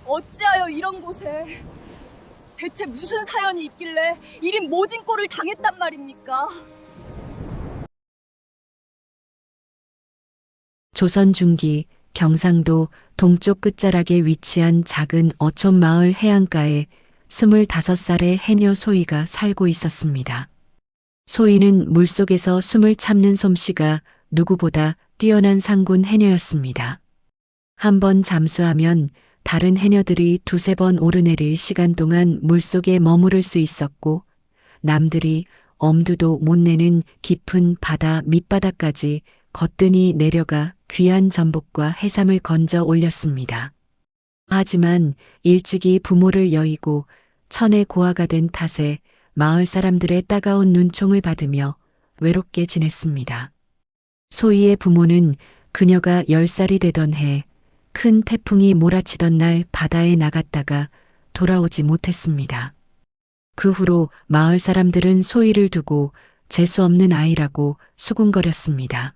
어찌하여 이런 곳에? 대체 무슨 사연이 있길래 이린 모진 꼴을 당했단 말입니까? 조선 중기 경상도 동쪽 끝자락에 위치한 작은 어촌 마을 해안가에 25살의 해녀 소희가 살고 있었습니다. 소희는 물속에서 숨을 참는 솜씨가 누구보다 뛰어난 상군 해녀였습니다. 한 번 잠수하면 다른 해녀들이 두세 번 오르내릴 시간 동안 물속에 머무를 수 있었고, 남들이 엄두도 못 내는 깊은 바다 밑바닥까지 거뜬히 내려가 귀한 전복과 해삼을 건져 올렸습니다. 하지만 일찍이 부모를 여의고 천의 고아가 된 탓에 마을 사람들의 따가운 눈총을 받으며 외롭게 지냈습니다. 소희의 부모는 그녀가 10살이 되던 해 큰 태풍이 몰아치던 날 바다에 나갔다가 돌아오지 못했습니다. 그 후로 마을 사람들은 소희를 두고 재수없는 아이라고 수군거렸습니다.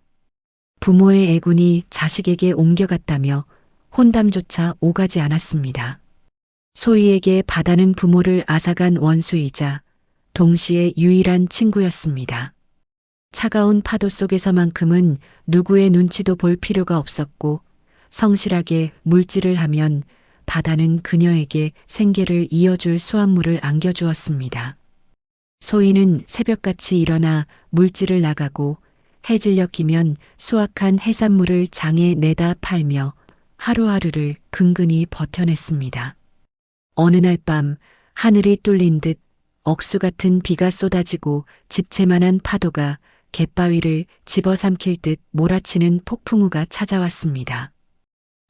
부모의 애군이 자식에게 옮겨갔다며 혼담조차 오가지 않았습니다. 소희에게 바다는 부모를 앗아간 원수이자 동시에 유일한 친구였습니다. 차가운 파도 속에서만큼은 누구의 눈치도 볼 필요가 없었고, 성실하게 물질을 하면 바다는 그녀에게 생계를 이어줄 수확물을 안겨주었습니다. 소희는 새벽같이 일어나 물질을 나가고 해질녘 이면 수확한 해산물을 장에 내다 팔며 하루하루를 근근히 버텨냈습니다. 어느 날 밤 하늘이 뚫린 듯 억수 같은 비가 쏟아지고 집채만한 파도가 갯바위를 집어삼킬 듯 몰아치는 폭풍우가 찾아왔습니다.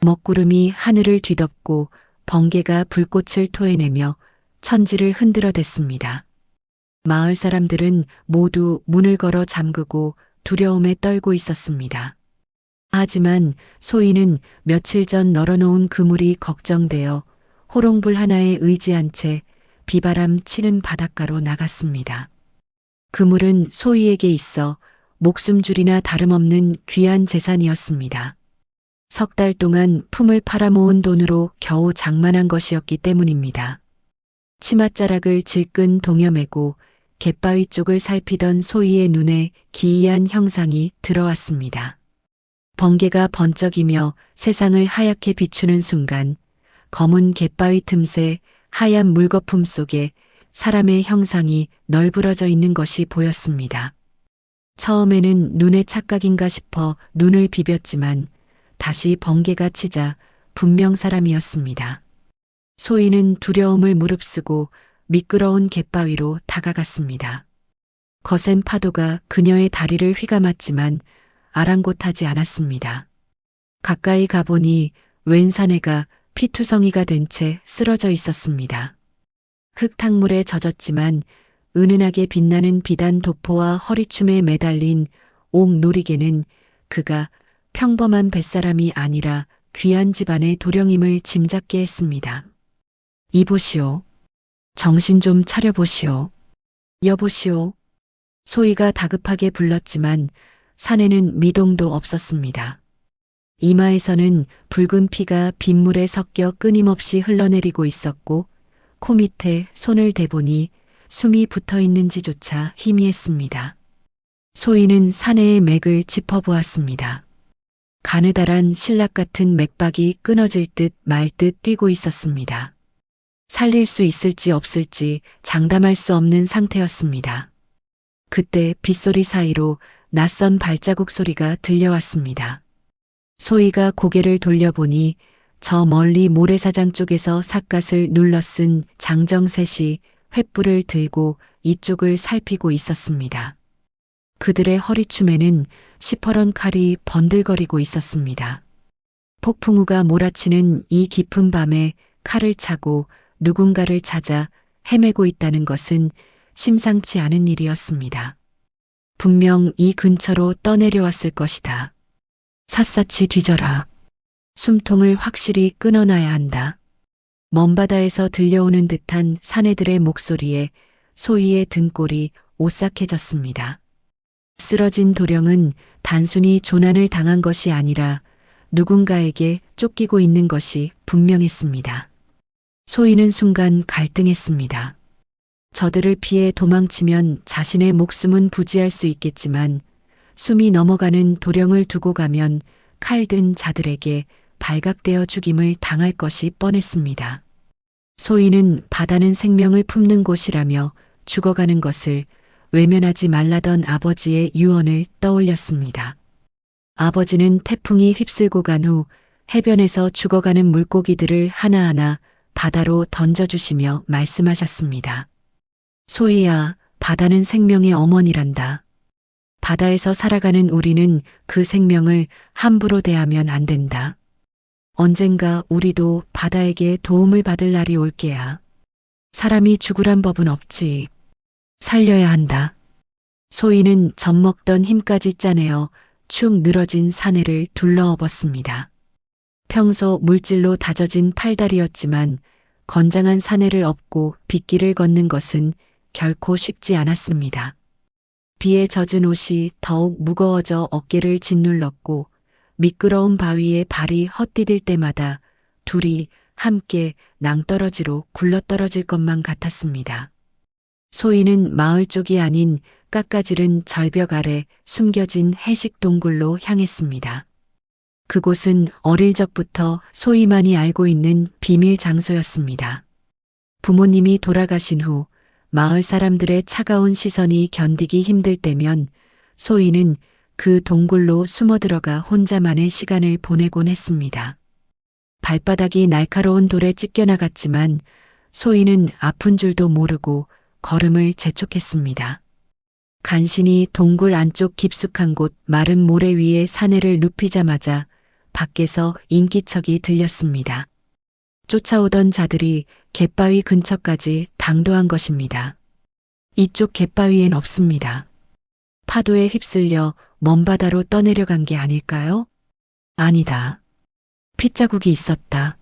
먹구름이 하늘을 뒤덮고 번개가 불꽃을 토해내며 천지를 흔들어댔습니다. 마을 사람들은 모두 문을 걸어 잠그고 두려움에 떨고 있었습니다. 하지만 소희는 며칠 전 널어놓은 그물이 걱정되어 호롱불 하나에 의지한 채 비바람 치는 바닷가로 나갔습니다. 그물은 소희에게 있어 목숨줄이나 다름없는 귀한 재산이었습니다. 석 달 동안 품을 팔아모은 돈으로 겨우 장만한 것이었기 때문입니다. 치맛자락을 질끈 동여매고 갯바위 쪽을 살피던 소희의 눈에 기이한 형상이 들어왔습니다. 번개가 번쩍이며 세상을 하얗게 비추는 순간 검은 갯바위 틈새 하얀 물거품 속에 사람의 형상이 널브러져 있는 것이 보였습니다. 처음에는 눈의 착각인가 싶어 눈을 비볐지만 다시 번개가 치자 분명 사람이었습니다. 소희는 두려움을 무릅쓰고 미끄러운 갯바위로 다가갔습니다. 거센 파도가 그녀의 다리를 휘감았지만 아랑곳하지 않았습니다. 가까이 가보니 웬 사내가 피투성이가 된 채 쓰러져 있었습니다. 흙탕물에 젖었지만 은은하게 빛나는 비단 도포와 허리춤에 매달린 옥놀이개는 그가 평범한 뱃사람이 아니라 귀한 집안의 도령임을 짐작게 했습니다. 이보시오. 정신 좀 차려보시오. 여보시오. 소희가 다급하게 불렀지만 사내는 미동도 없었습니다. 이마에서는 붉은 피가 빗물에 섞여 끊임없이 흘러내리고 있었고 코 밑에 손을 대보니 숨이 붙어 있는지조차 희미했습니다. 소희는 사내의 맥을 짚어보았습니다. 가느다란 신락 같은 맥박이 끊어질 듯 말 듯 뛰고 있었습니다. 살릴 수 있을지 없을지 장담할 수 없는 상태였습니다. 그때 빗소리 사이로 낯선 발자국 소리가 들려왔습니다. 소희가 고개를 돌려보니 저 멀리 모래사장 쪽에서 삿갓을 눌러쓴 장정셋이 횃불을 들고 이쪽을 살피고 있었습니다. 그들의 허리춤에는 시퍼런 칼이 번들거리고 있었습니다. 폭풍우가 몰아치는 이 깊은 밤에 칼을 차고 누군가를 찾아 헤매고 있다는 것은 심상치 않은 일이었습니다. 분명 이 근처로 떠내려왔을 것이다. 샅샅이 뒤져라. 숨통을 확실히 끊어놔야 한다. 먼 바다에서 들려오는 듯한 사내들의 목소리에 소희의 등골이 오싹해졌습니다. 쓰러진 도령은 단순히 조난을 당한 것이 아니라 누군가에게 쫓기고 있는 것이 분명했습니다. 소희는 순간 갈등했습니다. 저들을 피해 도망치면 자신의 목숨은 부지할 수 있겠지만 숨이 넘어가는 도령을 두고 가면 칼든 자들에게 발각되어 죽임을 당할 것이 뻔했습니다. 소희는 바다는 생명을 품는 곳이라며 죽어가는 것을 외면하지 말라던 아버지의 유언을 떠올렸습니다. 아버지는 태풍이 휩쓸고 간 후 해변에서 죽어가는 물고기들을 하나하나 바다로 던져주시며 말씀하셨습니다. 소희야, 바다는 생명의 어머니란다. 바다에서 살아가는 우리는 그 생명을 함부로 대하면 안 된다. 언젠가 우리도 바다에게 도움을 받을 날이 올 게야. 사람이 죽으란 법은 없지. 살려야 한다. 소희는 젖먹던 힘까지 짜내어 축 늘어진 사내를 둘러엎었습니다. 평소 물질로 다져진 팔다리였지만 건장한 사내를 업고 빗길을 걷는 것은 결코 쉽지 않았습니다. 비에 젖은 옷이 더욱 무거워져 어깨를 짓눌렀고 미끄러운 바위에 발이 헛디딜 때마다 둘이 함께 낭떠러지로 굴러떨어질 것만 같았습니다. 소희는 마을 쪽이 아닌 깎아지른 절벽 아래 숨겨진 해식 동굴로 향했습니다. 그곳은 어릴 적부터 소희만이 알고 있는 비밀 장소였습니다. 부모님이 돌아가신 후 마을 사람들의 차가운 시선이 견디기 힘들 때면 소희는 그 동굴로 숨어 들어가 혼자만의 시간을 보내곤 했습니다. 발바닥이 날카로운 돌에 찢겨나갔지만 소희는 아픈 줄도 모르고 걸음을 재촉했습니다. 간신히 동굴 안쪽 깊숙한 곳 마른 모래 위에 사내를 눕히자마자 밖에서 인기척이 들렸습니다. 쫓아오던 자들이 갯바위 근처까지 당도한 것입니다. 이쪽 갯바위엔 없습니다. 파도에 휩쓸려 먼 바다로 떠내려간 게 아닐까요? 아니다. 핏자국이 있었다.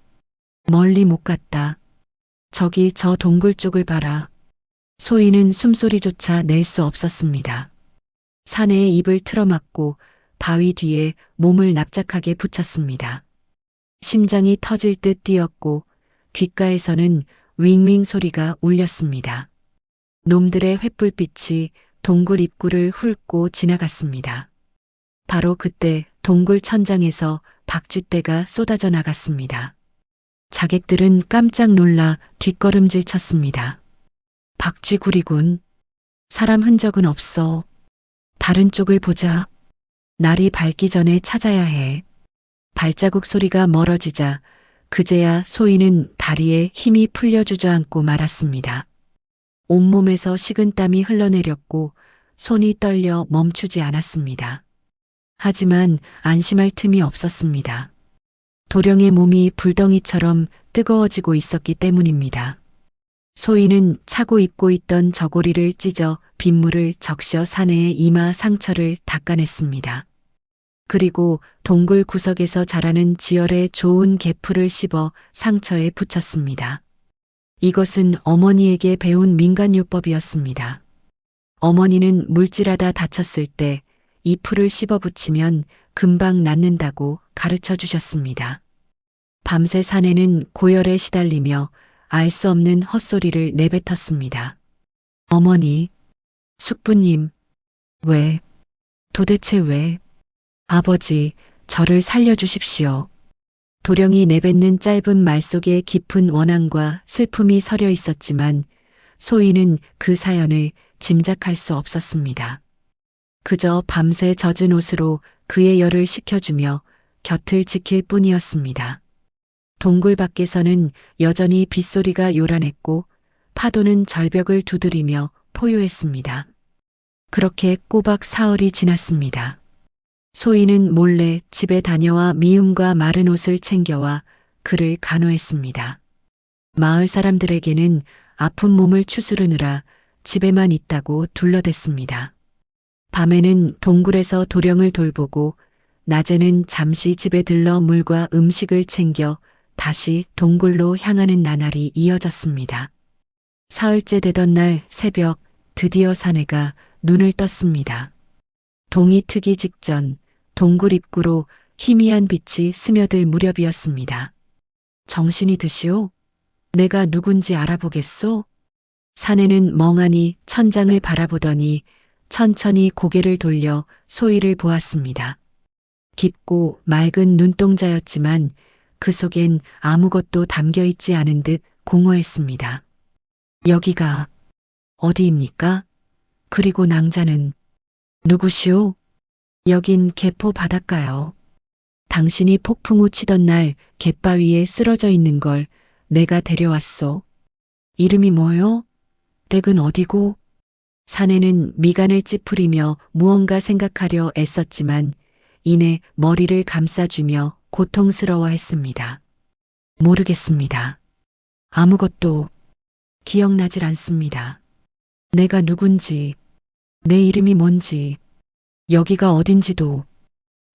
멀리 못 갔다. 저기 저 동굴 쪽을 봐라. 소희는 숨소리조차 낼 수 없었습니다. 사내의 입을 틀어막고 바위 뒤에 몸을 납작하게 붙였습니다. 심장이 터질 듯 뛰었고 귓가에서는 윙윙 소리가 울렸습니다. 놈들의 횃불빛이 동굴 입구를 훑고 지나갔습니다. 바로 그때 동굴 천장에서 박쥐떼가 쏟아져 나갔습니다. 자객들은 깜짝 놀라 뒷걸음질 쳤습니다. 박쥐구리군. 사람 흔적은 없어. 다른 쪽을 보자. 날이 밝기 전에 찾아야 해. 발자국 소리가 멀어지자 그제야 소희는 다리에 힘이 풀려 주저앉고 말았습니다. 온몸에서 식은땀이 흘러내렸고 손이 떨려 멈추지 않았습니다. 하지만 안심할 틈이 없었습니다. 도령의 몸이 불덩이처럼 뜨거워지고 있었기 때문입니다. 소희는 차고 입고 있던 저고리를 찢어 빗물을 적셔 사내의 이마 상처를 닦아냈습니다. 그리고 동굴 구석에서 자라는 지혈에 좋은 개풀을 씹어 상처에 붙였습니다. 이것은 어머니에게 배운 민간요법이었습니다. 어머니는 물질하다 다쳤을 때 이 풀을 씹어 붙이면 금방 낫는다고 가르쳐 주셨습니다. 밤새 사내는 고열에 시달리며 알 수 없는 헛소리를 내뱉었습니다. 어머니, 숙부님, 왜, 도대체 왜, 아버지, 저를 살려주십시오. 도령이 내뱉는 짧은 말 속에 깊은 원한과 슬픔이 서려 있었지만 소희는 그 사연을 짐작할 수 없었습니다. 그저 밤새 젖은 옷으로 그의 열을 식혀주며 곁을 지킬 뿐이었습니다. 동굴 밖에서는 여전히 빗소리가 요란했고 파도는 절벽을 두드리며 포효했습니다. 그렇게 꼬박 사흘이 지났습니다. 소희는 몰래 집에 다녀와 미음과 마른 옷을 챙겨와 그를 간호했습니다. 마을 사람들에게는 아픈 몸을 추스르느라 집에만 있다고 둘러댔습니다. 밤에는 동굴에서 도령을 돌보고 낮에는 잠시 집에 들러 물과 음식을 챙겨 다시 동굴로 향하는 나날이 이어졌습니다. 사흘째 되던 날 새벽 드디어 사내가 눈을 떴습니다. 동이 트기 직전 동굴 입구로 희미한 빛이 스며들 무렵이었습니다. 정신이 드시오? 내가 누군지 알아보겠소? 사내는 멍하니 천장을 바라보더니 천천히 고개를 돌려 소희를 보았습니다. 깊고 맑은 눈동자였지만 그 속엔 아무것도 담겨 있지 않은 듯 공허했습니다. 여기가 어디입니까? 그리고 낭자는 누구시오? 여긴 개포 바닷가요. 당신이 폭풍 우 치던 날 갯바위에 쓰러져 있는 걸 내가 데려왔소. 이름이 뭐요? 댁은 어디고? 사내는 미간을 찌푸리며 무언가 생각하려 애썼지만 이내 머리를 감싸주며 고통스러워했습니다. 모르겠습니다. 아무것도 기억나질 않습니다. 내가 누군지, 내 이름이 뭔지, 여기가 어딘지도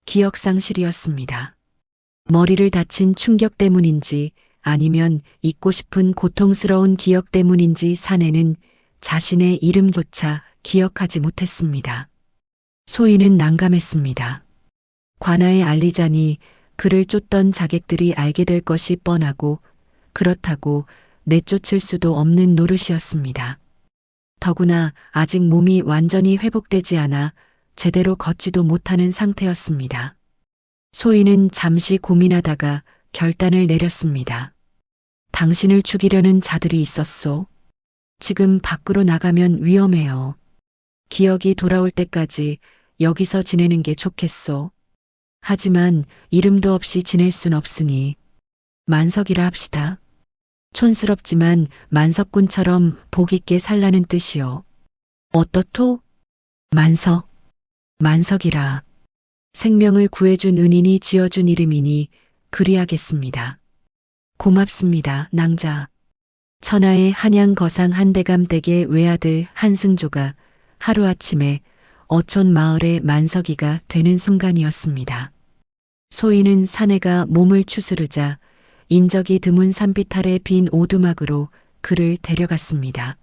기억상실이었습니다. 머리를 다친 충격 때문인지 아니면 잊고 싶은 고통스러운 기억 때문인지 사내는 자신의 이름조차 기억하지 못했습니다. 소희는 난감했습니다. 관아에 알리자니 그를 쫓던 자객들이 알게 될 것이 뻔하고 그렇다고 내쫓을 수도 없는 노릇이었습니다. 더구나 아직 몸이 완전히 회복되지 않아 제대로 걷지도 못하는 상태였습니다. 소희는 잠시 고민하다가 결단을 내렸습니다. 당신을 죽이려는 자들이 있었소. 지금 밖으로 나가면 위험해요. 기억이 돌아올 때까지 여기서 지내는 게 좋겠소. 하지만 이름도 없이 지낼 순 없으니 만석이라 합시다. 촌스럽지만 만석군처럼 복 있게 살라는 뜻이요. 어떻토? 만석. 만석이라. 생명을 구해준 은인이 지어준 이름이니 그리하겠습니다. 고맙습니다, 낭자. 천하의 한양 거상 한대감 댁의 외아들 한승조가 하루아침에 어촌 마을의 만석이가 되는 순간이었습니다. 소희는 사내가 몸을 추스르자 인적이 드문 산빛 아래 빈 오두막으로 그를 데려갔습니다.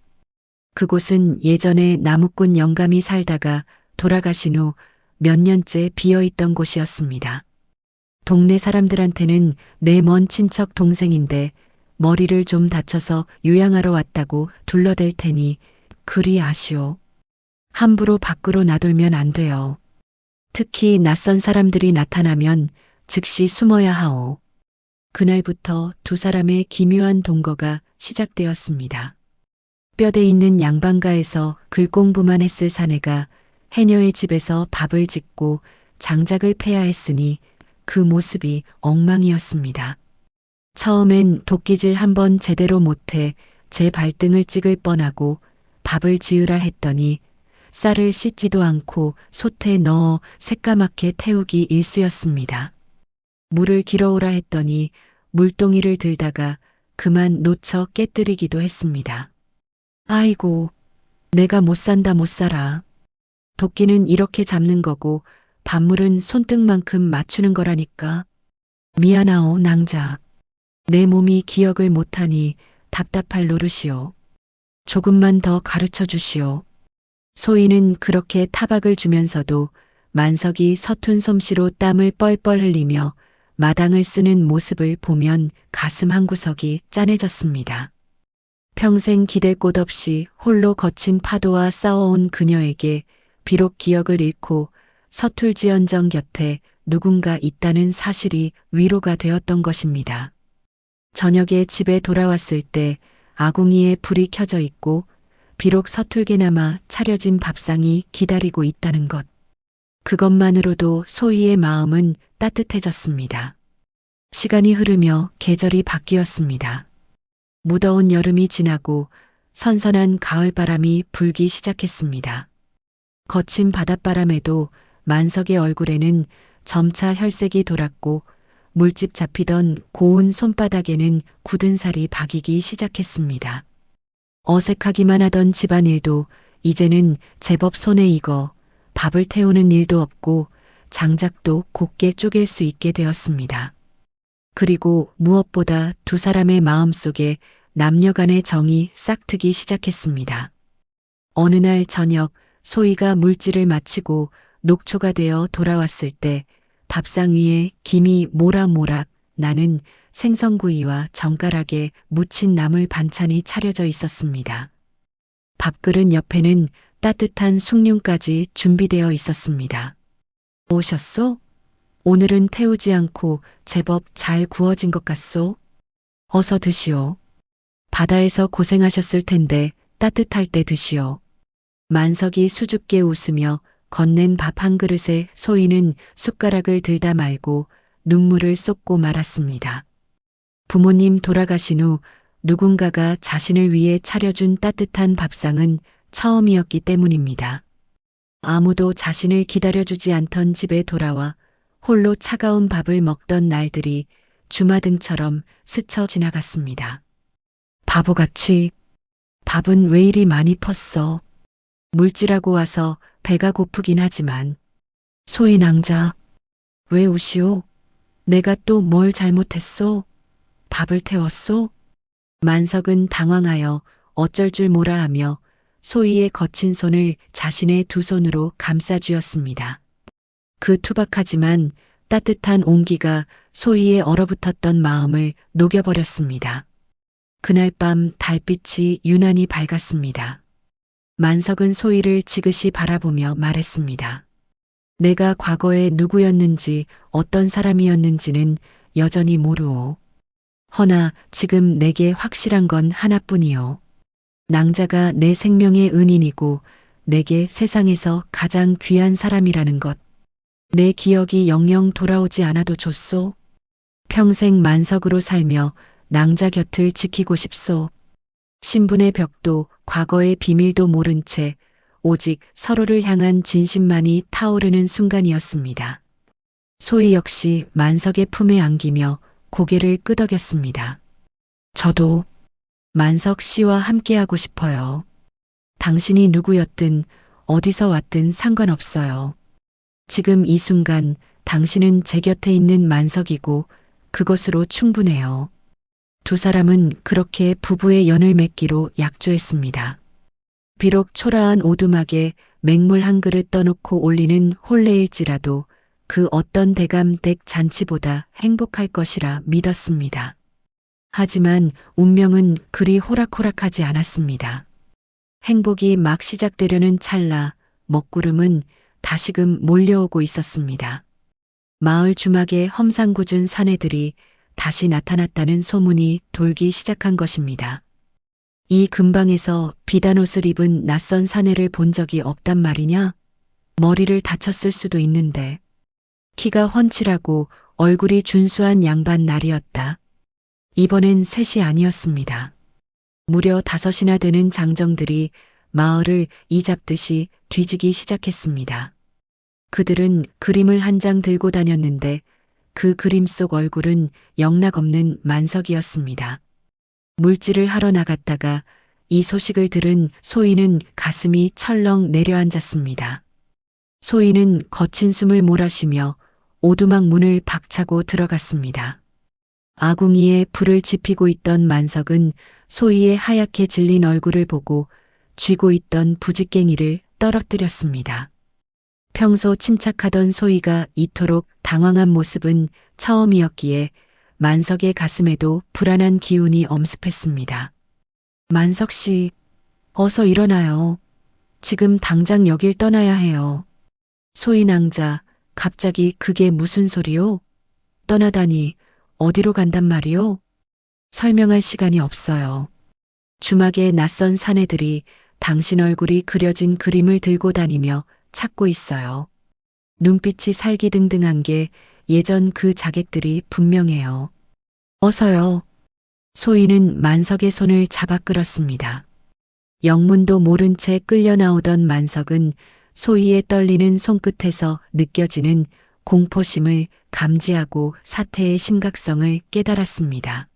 그곳은 예전에 나무꾼 영감이 살다가 돌아가신 후 몇 년째 비어있던 곳이었습니다. 동네 사람들한테는 내 먼 친척 동생인데 머리를 좀 다쳐서 요양하러 왔다고 둘러댈 테니 그리 아시오. 함부로 밖으로 나돌면 안 돼요. 특히 낯선 사람들이 나타나면 즉시 숨어야 하오. 그날부터 두 사람의 기묘한 동거가 시작되었습니다. 뼈대 있는 양반가에서 글공부만 했을 사내가 해녀의 집에서 밥을 짓고 장작을 패야 했으니 그 모습이 엉망이었습니다. 처음엔 도끼질 한번 제대로 못해 제 발등을 찍을 뻔하고 밥을 지으라 했더니 쌀을 씻지도 않고 솥에 넣어 새까맣게 태우기 일쑤였습니다. 물을 길어오라 했더니 물동이를 들다가 그만 놓쳐 깨뜨리기도 했습니다. 아이고, 내가 못 산다 못 살아. 도끼는 이렇게 잡는 거고 밥물은 손등만큼 맞추는 거라니까. 미안하오, 낭자. 내 몸이 기억을 못하니 답답할 노릇이오. 조금만 더 가르쳐 주시오. 소희는 그렇게 타박을 주면서도 만석이 서툰 솜씨로 땀을 뻘뻘 흘리며 마당을 쓰는 모습을 보면 가슴 한구석이 짠해졌습니다. 평생 기댈 곳 없이 홀로 거친 파도와 싸워온 그녀에게 비록 기억을 잃고 서툴지언정 곁에 누군가 있다는 사실이 위로가 되었던 것입니다. 저녁에 집에 돌아왔을 때 아궁이에 불이 켜져 있고 비록 서툴게나마 차려진 밥상이 기다리고 있다는 것. 그것만으로도 소희의 마음은 따뜻해졌습니다. 시간이 흐르며 계절이 바뀌었습니다. 무더운 여름이 지나고 선선한 가을바람이 불기 시작했습니다. 거친 바닷바람에도 만석의 얼굴에는 점차 혈색이 돌았고 물집 잡히던 고운 손바닥에는 굳은 살이 박이기 시작했습니다. 어색하기만 하던 집안일도 이제는 제법 손에 익어 밥을 태우는 일도 없고 장작도 곱게 쪼갤 수 있게 되었습니다. 그리고 무엇보다 두 사람의 마음속에 남녀 간의 정이 싹트기 시작했습니다. 어느 날 저녁 소희가 물질을 마치고 녹초가 되어 돌아왔을 때 밥상 위에 김이 모락모락 나는 생선구이와 정갈하게 무친 나물 반찬이 차려져 있었습니다. 밥그릇 옆에는 따뜻한 숭늉까지 준비되어 있었습니다. 오셨소? 오늘은 태우지 않고 제법 잘 구워진 것 같소? 어서 드시오. 바다에서 고생하셨을 텐데 따뜻할 때 드시오. 만석이 수줍게 웃으며 건넨 밥 한 그릇에 소희는 숟가락을 들다 말고 눈물을 쏟고 말았습니다. 부모님 돌아가신 후 누군가가 자신을 위해 차려준 따뜻한 밥상은 처음이었기 때문입니다. 아무도 자신을 기다려주지 않던 집에 돌아와 홀로 차가운 밥을 먹던 날들이 주마등처럼 스쳐 지나갔습니다. 바보같이 밥은 왜 이리 많이 펐어? 물질하고 와서 배가 고프긴 하지만. 소희 낭자, 왜 우시오? 내가 또 뭘 잘못했소? 밥을 태웠소? 만석은 당황하여 어쩔 줄 몰라 하며 소희의 거친 손을 자신의 두 손으로 감싸쥐었습니다. 그 투박하지만 따뜻한 온기가 소희의 얼어붙었던 마음을 녹여버렸습니다. 그날 밤 달빛이 유난히 밝았습니다. 만석은 소희를 지그시 바라보며 말했습니다. 내가 과거에 누구였는지 어떤 사람이었는지는 여전히 모르오. 허나 지금 내게 확실한 건 하나뿐이요. 낭자가 내 생명의 은인이고 내게 세상에서 가장 귀한 사람이라는 것. 내 기억이 영영 돌아오지 않아도 좋소. 평생 만석으로 살며 낭자 곁을 지키고 싶소. 신분의 벽도 과거의 비밀도 모른 채 오직 서로를 향한 진심만이 타오르는 순간이었습니다. 소희 역시 만석의 품에 안기며 고개를 끄덕였습니다. 저도 만석 씨와 함께하고 싶어요. 당신이 누구였든 어디서 왔든 상관없어요. 지금 이 순간 당신은 제 곁에 있는 만석이고 그것으로 충분해요. 두 사람은 그렇게 부부의 연을 맺기로 약조했습니다. 비록 초라한 오두막에 맹물 한 그릇 떠놓고 올리는 혼례일지라도 그 어떤 대감댁 잔치보다 행복할 것이라 믿었습니다. 하지만 운명은 그리 호락호락하지 않았습니다. 행복이 막 시작되려는 찰나 먹구름은 다시금 몰려오고 있었습니다. 마을 주막에 험상궂은 사내들이 다시 나타났다는 소문이 돌기 시작한 것입니다. 이 근방에서 비단 옷을 입은 낯선 사내를 본 적이 없단 말이냐? 머리를 다쳤을 수도 있는데. 키가 훤칠하고 얼굴이 준수한 양반 날이었다. 이번엔 셋이 아니었습니다. 무려 5이나 되는 장정들이 마을을 이잡듯이 뒤지기 시작했습니다. 그들은 그림을 한 장 들고 다녔는데 그 그림 속 얼굴은 영락없는 만석이었습니다. 물질을 하러 나갔다가 이 소식을 들은 소희는 가슴이 철렁 내려앉았습니다. 소희는 거친 숨을 몰아쉬며 오두막 문을 박차고 들어갔습니다. 아궁이에 불을 지피고 있던 만석은 소희의 하얗게 질린 얼굴을 보고 쥐고 있던 부직갱이를 떨어뜨렸습니다. 평소 침착하던 소희가 이토록 당황한 모습은 처음이었기에 만석의 가슴에도 불안한 기운이 엄습했습니다. 만석 씨, 어서 일어나요. 지금 당장 여길 떠나야 해요. 소희 낭자, 갑자기 그게 무슨 소리요? 떠나다니 어디로 간단 말이요? 설명할 시간이 없어요. 주막에 낯선 사내들이 당신 얼굴이 그려진 그림을 들고 다니며 찾고 있어요. 눈빛이 살기등등한 게 예전 그 자객들이 분명해요. 어서요. 소희는 만석의 손을 잡아 끌었습니다. 영문도 모른 채 끌려 나오던 만석은 소희의 떨리는 손끝에서 느껴지는 공포심을 감지하고 사태의 심각성을 깨달았습니다.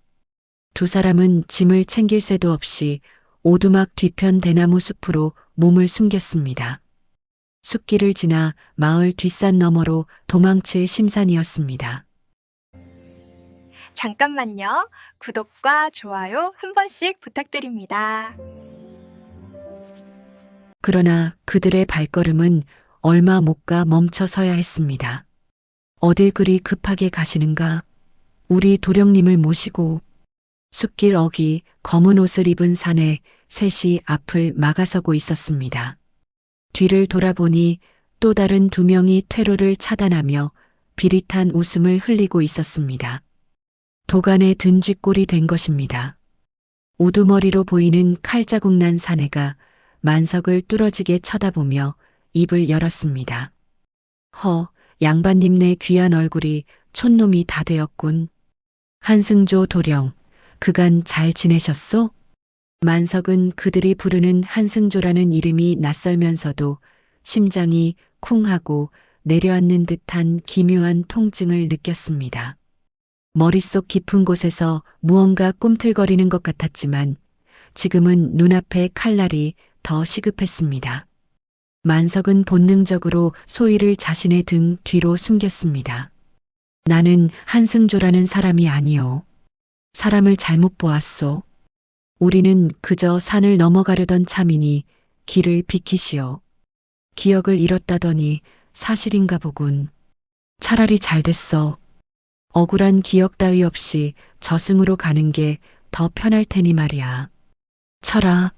두 사람은 짐을 챙길 새도 없이 오두막 뒤편 대나무 숲으로 몸을 숨겼습니다. 숲길을 지나 마을 뒷산 너머로 도망칠 심산이었습니다. 잠깐만요. 구독과 좋아요 한 번씩 부탁드립니다. 그러나 그들의 발걸음은 얼마 못 가 멈춰서야 했습니다. 어딜 그리 급하게 가시는가? 우리 도령님을 모시고 숲길 어귀 검은 옷을 입은 사내 셋이 앞을 막아서고 있었습니다. 뒤를 돌아보니 또 다른 두 명이 퇴로를 차단하며 비릿한 웃음을 흘리고 있었습니다. 도간에 든 쥐꼴이 된 것입니다. 우두머리로 보이는 칼자국 난 사내가 만석을 뚫어지게 쳐다보며 입을 열었습니다. 양반님 내 귀한 얼굴이 촌놈이 다 되었군. 한승조 도령, 그간 잘 지내셨소? 만석은 그들이 부르는 한승조라는 이름이 낯설면서도 심장이 쿵하고 내려앉는 듯한 기묘한 통증을 느꼈습니다. 머릿속 깊은 곳에서 무언가 꿈틀거리는 것 같았지만 지금은 눈앞에 칼날이 더 시급했습니다. 만석은 본능적으로 소희를 자신의 등 뒤로 숨겼습니다. 나는 한승조라는 사람이 아니오. 사람을 잘못 보았소. 우리는 그저 산을 넘어가려던 참이니 길을 비키시오. 기억을 잃었다더니 사실인가 보군. 차라리 잘 됐어. 억울한 기억 따위 없이 저승으로 가는 게 더 편할 테니 말이야. 철아.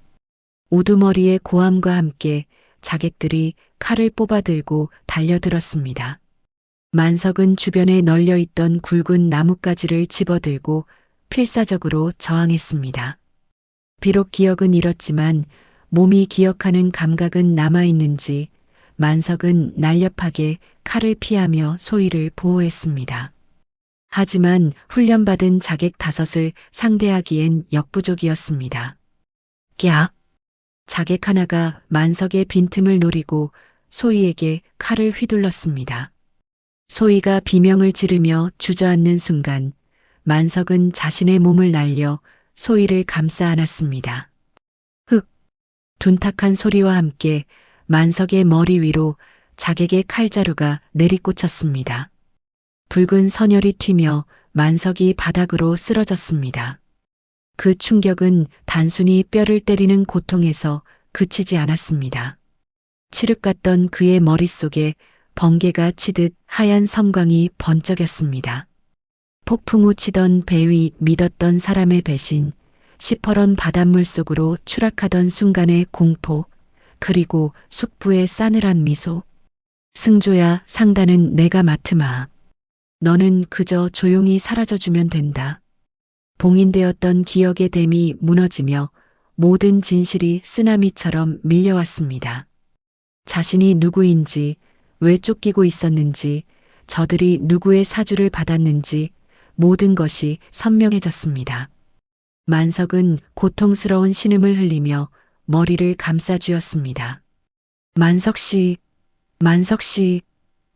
우두머리의 고함과 함께 자객들이 칼을 뽑아들고 달려들었습니다. 만석은 주변에 널려있던 굵은 나뭇가지를 집어들고 필사적으로 저항했습니다. 비록 기억은 잃었지만 몸이 기억하는 감각은 남아있는지 만석은 날렵하게 칼을 피하며 소희를 보호했습니다. 하지만 훈련받은 자객 5을 상대하기엔 역부족이었습니다. 꺄! 자객 하나가 만석의 빈틈을 노리고 소희에게 칼을 휘둘렀습니다. 소희가 비명을 지르며 주저앉는 순간 만석은 자신의 몸을 날려 소희를 감싸 안았습니다. 흑! 둔탁한 소리와 함께 만석의 머리 위로 자객의 칼자루가 내리꽂혔습니다. 붉은 선혈이 튀며 만석이 바닥으로 쓰러졌습니다. 그 충격은 단순히 뼈를 때리는 고통에서 그치지 않았습니다. 칠흑 같던 그의 머릿속에 번개가 치듯 하얀 섬광이 번쩍였습니다. 폭풍 우 치던 배 위 믿었던 사람의 배신, 시퍼런 바닷물 속으로 추락하던 순간의 공포, 그리고 숙부의 싸늘한 미소. 승조야, 상단은 내가 맡으마. 너는 그저 조용히 사라져주면 된다. 봉인되었던 기억의 댐이 무너지며 모든 진실이 쓰나미처럼 밀려왔습니다. 자신이 누구인지, 왜 쫓기고 있었는지, 저들이 누구의 사주를 받았는지 모든 것이 선명해졌습니다. 만석은 고통스러운 신음을 흘리며 머리를 감싸쥐었습니다. 만석 씨,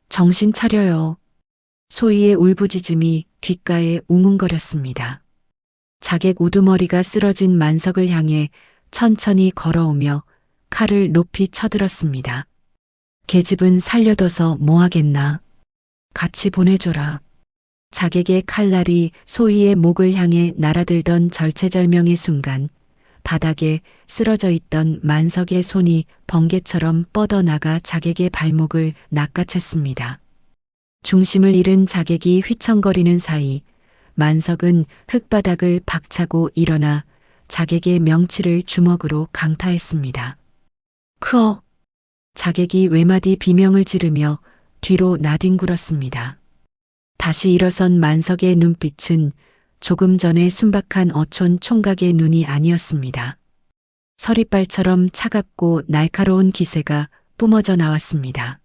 정신 차려요. 소희의 울부짖음이 귓가에 웅웅거렸습니다. 자객 우두머리가 쓰러진 만석을 향해 천천히 걸어오며 칼을 높이 쳐들었습니다. 계집은 살려둬서 뭐하겠나. 같이 보내줘라. 자객의 칼날이 소희의 목을 향해 날아들던 절체절명의 순간 바닥에 쓰러져 있던 만석의 손이 번개처럼 뻗어나가 자객의 발목을 낚아챘습니다. 중심을 잃은 자객이 휘청거리는 사이 만석은 흙바닥을 박차고 일어나 자객의 명치를 주먹으로 강타했습니다. 크어! 자객이 외마디 비명을 지르며 뒤로 나뒹굴었습니다. 다시 일어선 만석의 눈빛은 조금 전에 순박한 어촌 총각의 눈이 아니었습니다. 서리발처럼 차갑고 날카로운 기세가 뿜어져 나왔습니다.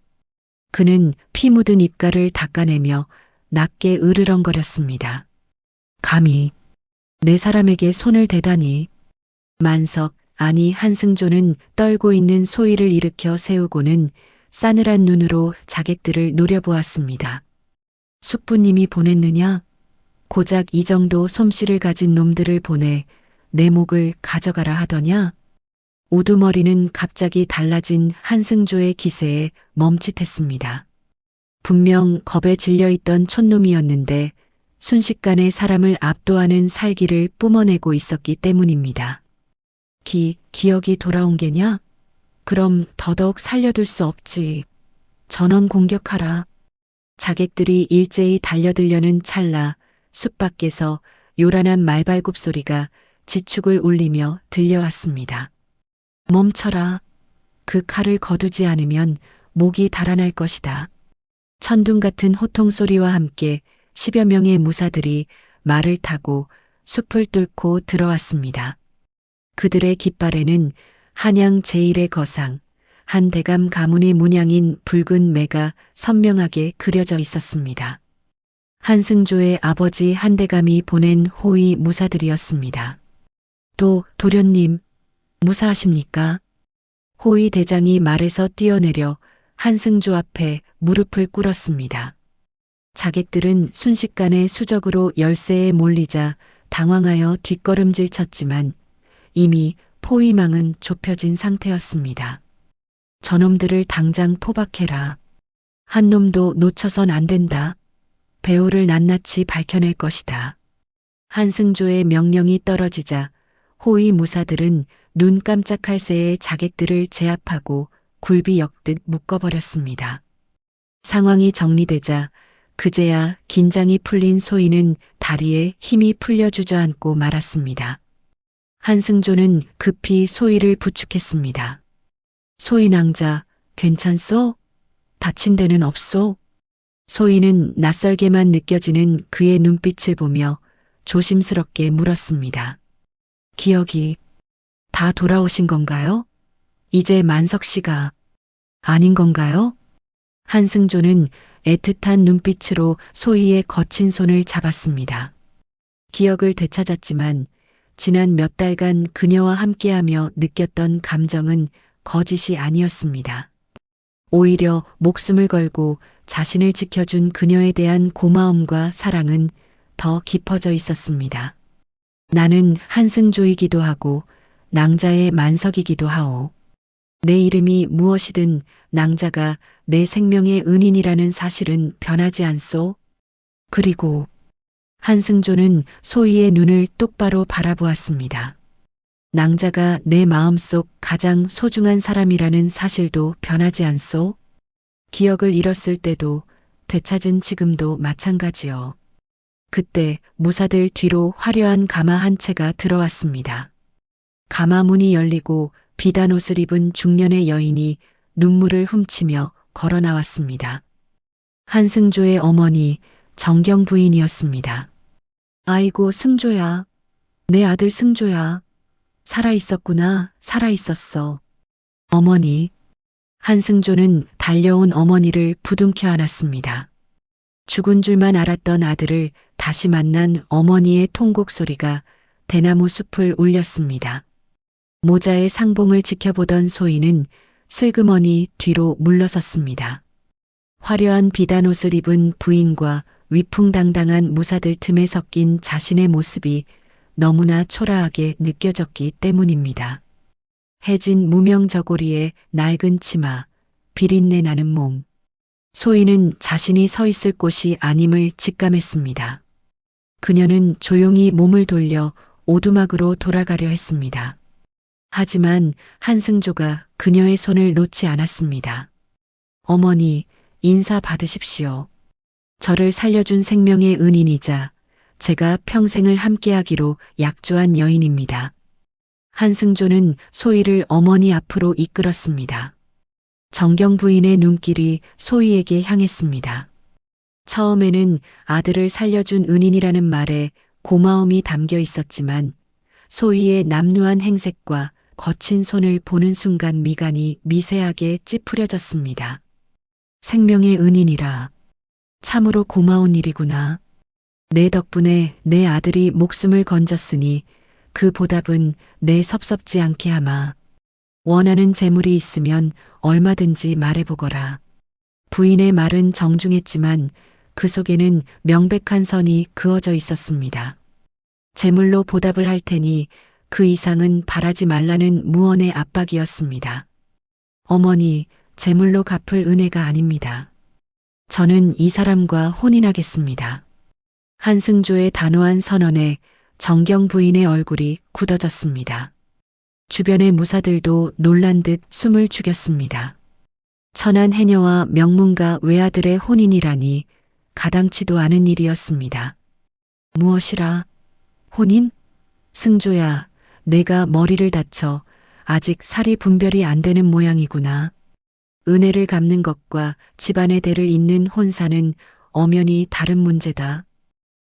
그는 피 묻은 입가를 닦아내며 낮게 으르렁거렸습니다. 감히 내 사람에게 손을 대다니. 만석, 아니 한승조는 떨고 있는 소희를 일으켜 세우고는 싸늘한 눈으로 자객들을 노려보았습니다. 숙부님이 보냈느냐? 고작 이 정도 솜씨를 가진 놈들을 보내 내 목을 가져가라 하더냐? 우두머리는 갑자기 달라진 한승조의 기세에 멈칫했습니다. 분명 겁에 질려있던 촌놈이었는데 순식간에 사람을 압도하는 살기를 뿜어내고 있었기 때문입니다. 기억이 돌아온 게냐? 그럼 더더욱 살려둘 수 없지. 전원 공격하라. 자객들이 일제히 달려들려는 찰나 숲 밖에서 요란한 말발굽 소리가 지축을 울리며 들려왔습니다. 멈춰라. 그 칼을 거두지 않으면 목이 달아날 것이다. 천둥 같은 호통 소리와 함께 10여 명의 무사들이 말을 타고 숲을 뚫고 들어왔습니다. 그들의 깃발에는 한양 제1의 거상, 한 대감 가문의 문양인 붉은 매가 선명하게 그려져 있었습니다. 한승조의 아버지 한대감이 보낸 호위 무사들이었습니다. 또 도련님, 무사하십니까? 호위 대장이 말에서 뛰어내려 한승조 앞에 무릎을 꿇었습니다. 자객들은 순식간에 수적으로 열세에 몰리자 당황하여 뒷걸음질 쳤지만 이미 포위망은 좁혀진 상태였습니다. 저놈들을 당장 포박해라. 한 놈도 놓쳐선 안 된다. 배후를 낱낱이 밝혀낼 것이다. 한승조의 명령이 떨어지자 호위 무사들은 눈 깜짝할 새에 자객들을 제압하고 굴비 역듯 묶어버렸습니다. 상황이 정리되자 그제야 긴장이 풀린 소인은 다리에 힘이 풀려 주저앉고 말았습니다. 한승조는 급히 소희를 부축했습니다. 소희 낭자, 괜찮소? 다친 데는 없소? 소희는 낯설게만 느껴지는 그의 눈빛을 보며 조심스럽게 물었습니다. 기억이 다 돌아오신 건가요? 이제 만석 씨가 아닌 건가요? 한승조는 애틋한 눈빛으로 소희의 거친 손을 잡았습니다. 기억을 되찾았지만 지난 몇 달간 그녀와 함께하며 느꼈던 감정은 거짓이 아니었습니다. 오히려 목숨을 걸고 자신을 지켜준 그녀에 대한 고마움과 사랑은 더 깊어져 있었습니다. 나는 한승조이기도 하고 낭자의 만석이기도 하오. 내 이름이 무엇이든 낭자가 내 생명의 은인이라는 사실은 변하지 않소. 그리고 한승조는 소희의 눈을 똑바로 바라보았습니다. 낭자가 내 마음속 가장 소중한 사람이라는 사실도 변하지 않소. 기억을 잃었을 때도 되찾은 지금도 마찬가지요. 그때 무사들 뒤로 화려한 가마 한 채가 들어왔습니다. 가마 문이 열리고 비단 옷을 입은 중년의 여인이 눈물을 훔치며 걸어 나왔습니다. 한승조의 어머니 정경 부인이었습니다. 아이고 승조야, 내 아들 승조야. 살아있었구나, 살아있었어. 어머니. 한승조는 달려온 어머니를 부둥켜 안았습니다. 죽은 줄만 알았던 아들을 다시 만난 어머니의 통곡 소리가 대나무 숲을 울렸습니다. 모자의 상봉을 지켜보던 소희는 슬그머니 뒤로 물러섰습니다. 화려한 비단 옷을 입은 부인과 위풍당당한 무사들 틈에 섞인 자신의 모습이 너무나 초라하게 느껴졌기 때문입니다. 해진 무명 저고리에 낡은 치마, 비린내 나는 몸. 소희는 자신이 서 있을 곳이 아님을 직감했습니다. 그녀는 조용히 몸을 돌려 오두막으로 돌아가려 했습니다. 하지만 한승조가 그녀의 손을 놓지 않았습니다. 어머니, 인사 받으십시오. 저를 살려준 생명의 은인이자 제가 평생을 함께하기로 약조한 여인입니다. 한승조는 소희를 어머니 앞으로 이끌었습니다. 정경 부인의 눈길이 소희에게 향했습니다. 처음에는 아들을 살려준 은인이라는 말에 고마움이 담겨 있었지만 소희의 남루한 행색과 거친 손을 보는 순간 미간이 미세하게 찌푸려졌습니다. 생명의 은인이라. 참으로 고마운 일이구나. 내 덕분에 내 아들이 목숨을 건졌으니 그 보답은 내 섭섭지 않게 하마. 원하는 재물이 있으면 얼마든지 말해보거라. 부인의 말은 정중했지만 그 속에는 명백한 선이 그어져 있었습니다. 재물로 보답을 할 테니 그 이상은 바라지 말라는 무언의 압박이었습니다. 어머니, 재물로 갚을 은혜가 아닙니다. 저는 이 사람과 혼인하겠습니다. 한승조의 단호한 선언에 정경 부인의 얼굴이 굳어졌습니다. 주변의 무사들도 놀란 듯 숨을 죽였습니다. 천한 해녀와 명문가 외아들의 혼인이라니 가당치도 않은 일이었습니다. 무엇이라? 혼인? 승조야, 내가 머리를 다쳐 아직 살이 분별이 안 되는 모양이구나. 은혜를 갚는 것과 집안의 대를 잇는 혼사는 엄연히 다른 문제다.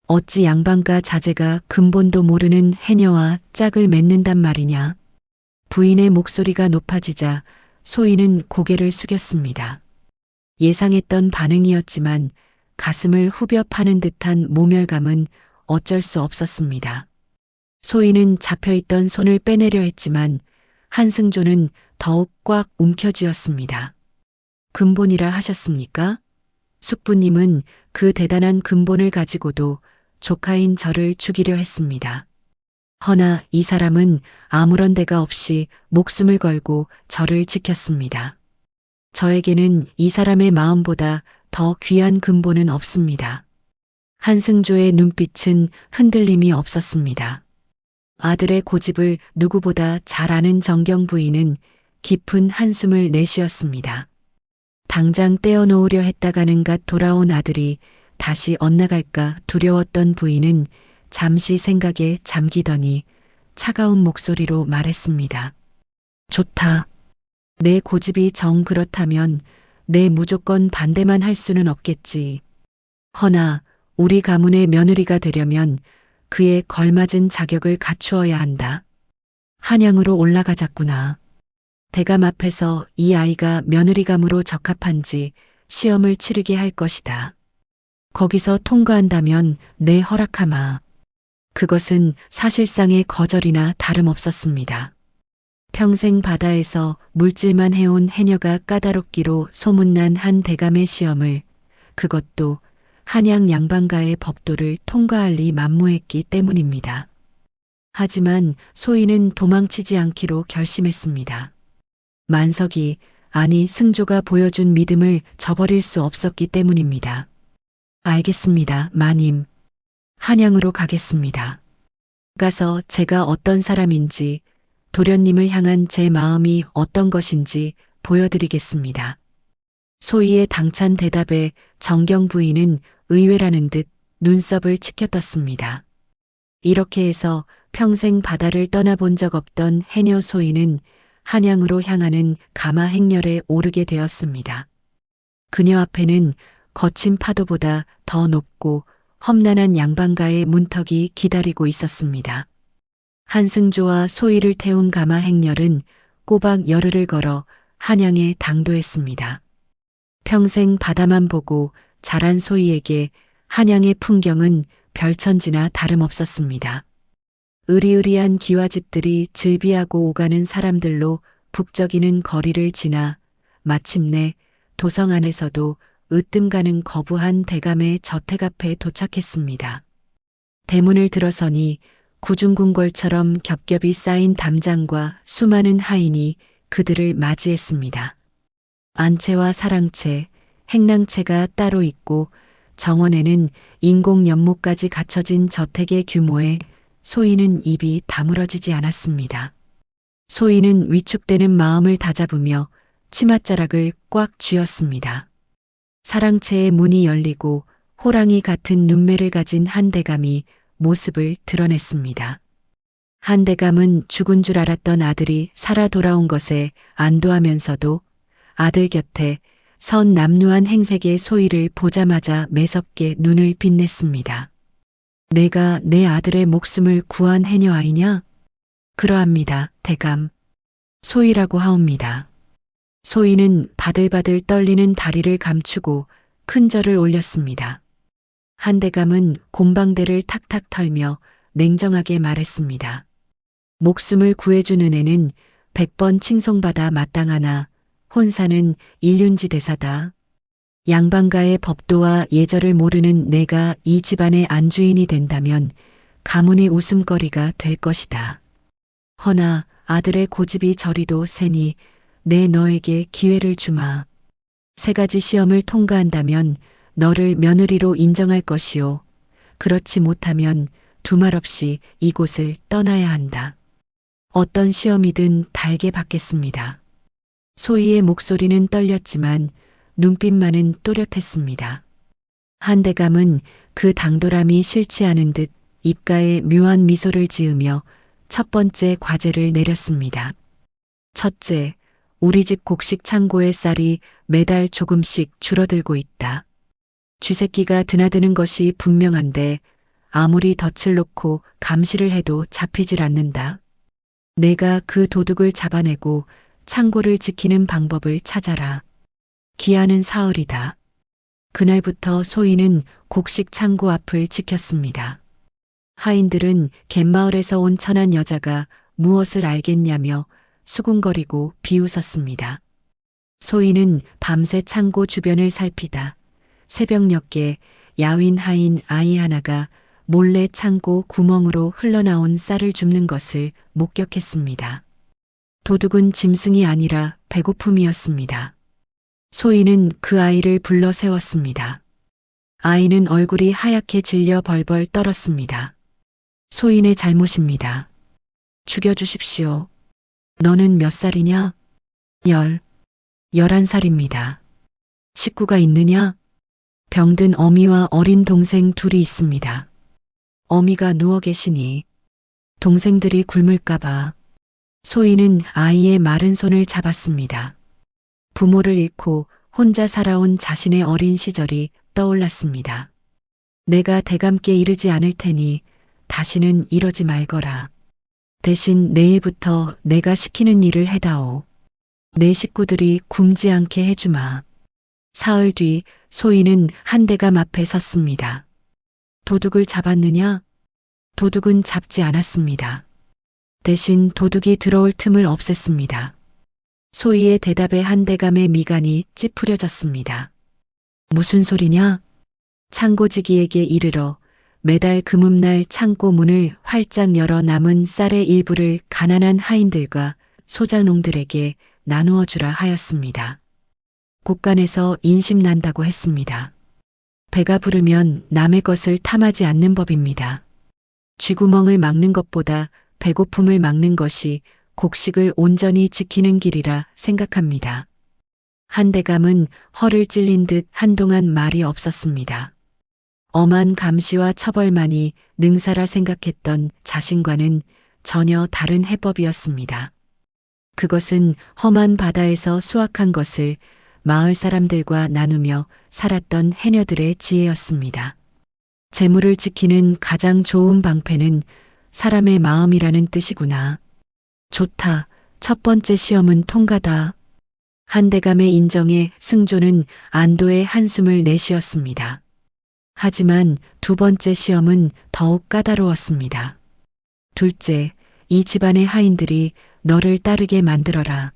어찌 양반과 자제가 근본도 모르는 해녀와 짝을 맺는단 말이냐. 부인의 목소리가 높아지자 소인은 고개를 숙였습니다. 예상했던 반응이었지만 가슴을 후벼 파는 듯한 모멸감은 어쩔 수 없었습니다. 소인은 잡혀있던 손을 빼내려 했지만 한승조는 더욱 꽉 움켜쥐었습니다. 근본이라 하셨습니까? 숙부님은 그 대단한 근본을 가지고도 조카인 저를 죽이려 했습니다. 허나 이 사람은 아무런 대가 없이 목숨을 걸고 저를 지켰습니다. 저에게는 이 사람의 마음보다 더 귀한 근본은 없습니다. 한승조의 눈빛은 흔들림이 없었습니다. 아들의 고집을 누구보다 잘 아는 정경 부인은 깊은 한숨을 내쉬었습니다. 당장 떼어놓으려 했다가는가 돌아온 아들이 다시 엇나갈까 두려웠던 부인은 잠시 생각에 잠기더니 차가운 목소리로 말했습니다. 좋다. 내 고집이 정 그렇다면 내 무조건 반대만 할 수는 없겠지. 허나 우리 가문의 며느리가 되려면 그에 걸맞은 자격을 갖추어야 한다. 한양으로 올라가자꾸나. 대감 앞에서 이 아이가 며느리감으로 적합한지 시험을 치르게 할 것이다. 거기서 통과한다면 내 허락하마. 그것은 사실상의 거절이나 다름없었습니다. 평생 바다에서 물질만 해온 해녀가 까다롭기로 소문난 한 대감의 시험을, 그것도 한양 양반가의 법도를 통과할 리 만무했기 때문입니다. 하지만 소인은 도망치지 않기로 결심했습니다. 만석이, 아니 승조가 보여준 믿음을 저버릴 수 없었기 때문입니다. 알겠습니다, 마님. 한양으로 가겠습니다. 가서 제가 어떤 사람인지, 도련님을 향한 제 마음이 어떤 것인지 보여드리겠습니다. 소희의 당찬 대답에 정경 부인은 의외라는 듯 눈썹을 치켜떴습니다. 이렇게 해서 평생 바다를 떠나본 적 없던 해녀 소희는 한양으로 향하는 가마 행렬에 오르게 되었습니다. 그녀 앞에는 거친 파도보다 더 높고 험난한 양반가의 문턱이 기다리고 있었습니다. 한승조와 소희를 태운 가마 행렬은 꼬박 열흘을 걸어 한양에 당도했습니다. 평생 바다만 보고 자란 소희에게 한양의 풍경은 별천지나 다름없었습니다. 으리으리한 기와집들이 즐비하고 오가는 사람들로 북적이는 거리를 지나 마침내 도성 안에서도 으뜸 가는 거부한 대감의 저택 앞에 도착했습니다. 대문을 들어서니 구중궁궐처럼 겹겹이 쌓인 담장과 수많은 하인이 그들을 맞이했습니다. 안채와 사랑채, 행랑채가 따로 있고 정원에는 인공 연못까지 갖춰진 저택의 규모에 소희는 입이 다물어지지 않았습니다. 소희는 위축되는 마음을 다잡으며 치맛자락을 꽉 쥐었습니다. 사랑채의 문이 열리고 호랑이 같은 눈매를 가진 한대감이 모습을 드러냈습니다. 한대감은 죽은 줄 알았던 아들이 살아 돌아온 것에 안도하면서도 아들 곁에 선 남루한 행색의 소희를 보자마자 매섭게 눈을 빛냈습니다. 내가 내 아들의 목숨을 구한 해녀 아이냐? 그러합니다, 대감. 소희라고 하옵니다. 소희는 바들바들 떨리는 다리를 감추고 큰 절을 올렸습니다. 한대감은 곰방대를 탁탁 털며 냉정하게 말했습니다. 목숨을 구해준 은혜는 100번 칭송받아 마땅하나 혼사는 일륜지 대사다. 양반가의 법도와 예절을 모르는 내가 이 집안의 안주인이 된다면 가문의 웃음거리가 될 것이다. 허나 아들의 고집이 저리도 세니 내 너에게 기회를 주마. 3가지 시험을 통과한다면 너를 며느리로 인정할 것이요. 그렇지 못하면 두말 없이 이곳을 떠나야 한다. 어떤 시험이든 달게 받겠습니다. 소희의 목소리는 떨렸지만 눈빛만은 또렷했습니다. 한대감은 그 당돌함이 싫지 않은 듯 입가에 묘한 미소를 지으며 첫 번째 과제를 내렸습니다. 첫째, 우리 집 곡식 창고의 쌀이 매달 조금씩 줄어들고 있다. 쥐새끼가 드나드는 것이 분명한데 아무리 덫을 놓고 감시를 해도 잡히질 않는다. 내가 그 도둑을 잡아내고 창고를 지키는 방법을 찾아라. 기한은 사흘이다. 그날부터 소희는 곡식 창고 앞을 지켰습니다. 하인들은 갯마을에서 온 천한 여자가 무엇을 알겠냐며 수군거리고 비웃었습니다. 소희는 밤새 창고 주변을 살피다 새벽녘에 야윈 하인 아이 하나가 몰래 창고 구멍으로 흘러나온 쌀을 줍는 것을 목격했습니다. 도둑은 짐승이 아니라 배고픔이었습니다. 소희는 그 아이를 불러 세웠습니다. 아이는 얼굴이 하얗게 질려 벌벌 떨었습니다. 소인의 잘못입니다. 죽여주십시오. 너는 몇 살이냐? 11살입니다. 식구가 있느냐? 병든 어미와 어린 동생 둘이 있습니다. 어미가 누워 계시니 동생들이 굶을까봐. 소희는 아이의 마른 손을 잡았습니다. 부모를 잃고 혼자 살아온 자신의 어린 시절이 떠올랐습니다. 내가 대감께 이르지 않을 테니 다시는 이러지 말거라. 대신 내일부터 내가 시키는 일을 해다오. 내 식구들이 굶지 않게 해주마. 사흘 뒤 소희는 한대감 앞에 섰습니다. 도둑을 잡았느냐? 도둑은 잡지 않았습니다. 대신 도둑이 들어올 틈을 없앴습니다. 소희의 대답에 한대감의 미간이 찌푸려졌습니다. 무슨 소리냐? 창고지기에게 이르러 매달 금음날 창고 문을 활짝 열어 남은 쌀의 일부를 가난한 하인들과 소작농들에게 나누어 주라 하였습니다. 곳간에서 인심난다고 했습니다. 배가 부르면 남의 것을 탐하지 않는 법입니다. 쥐구멍을 막는 것보다 배고픔을 막는 것이 곡식을 온전히 지키는 길이라 생각합니다. 한대감은 허를 찔린 듯 한동안 말이 없었습니다. 엄한 감시와 처벌만이 능사라 생각했던 자신과는 전혀 다른 해법이었습니다. 그것은 험한 바다에서 수확한 것을 마을 사람들과 나누며 살았던 해녀들의 지혜였습니다. 재물을 지키는 가장 좋은 방패는 사람의 마음이라는 뜻이구나. 좋다. 첫 번째 시험은 통과다. 한대감의 인정에 승조는 안도의 한숨을 내쉬었습니다. 하지만 두 번째 시험은 더욱 까다로웠습니다. 둘째, 이 집안의 하인들이 너를 따르게 만들어라.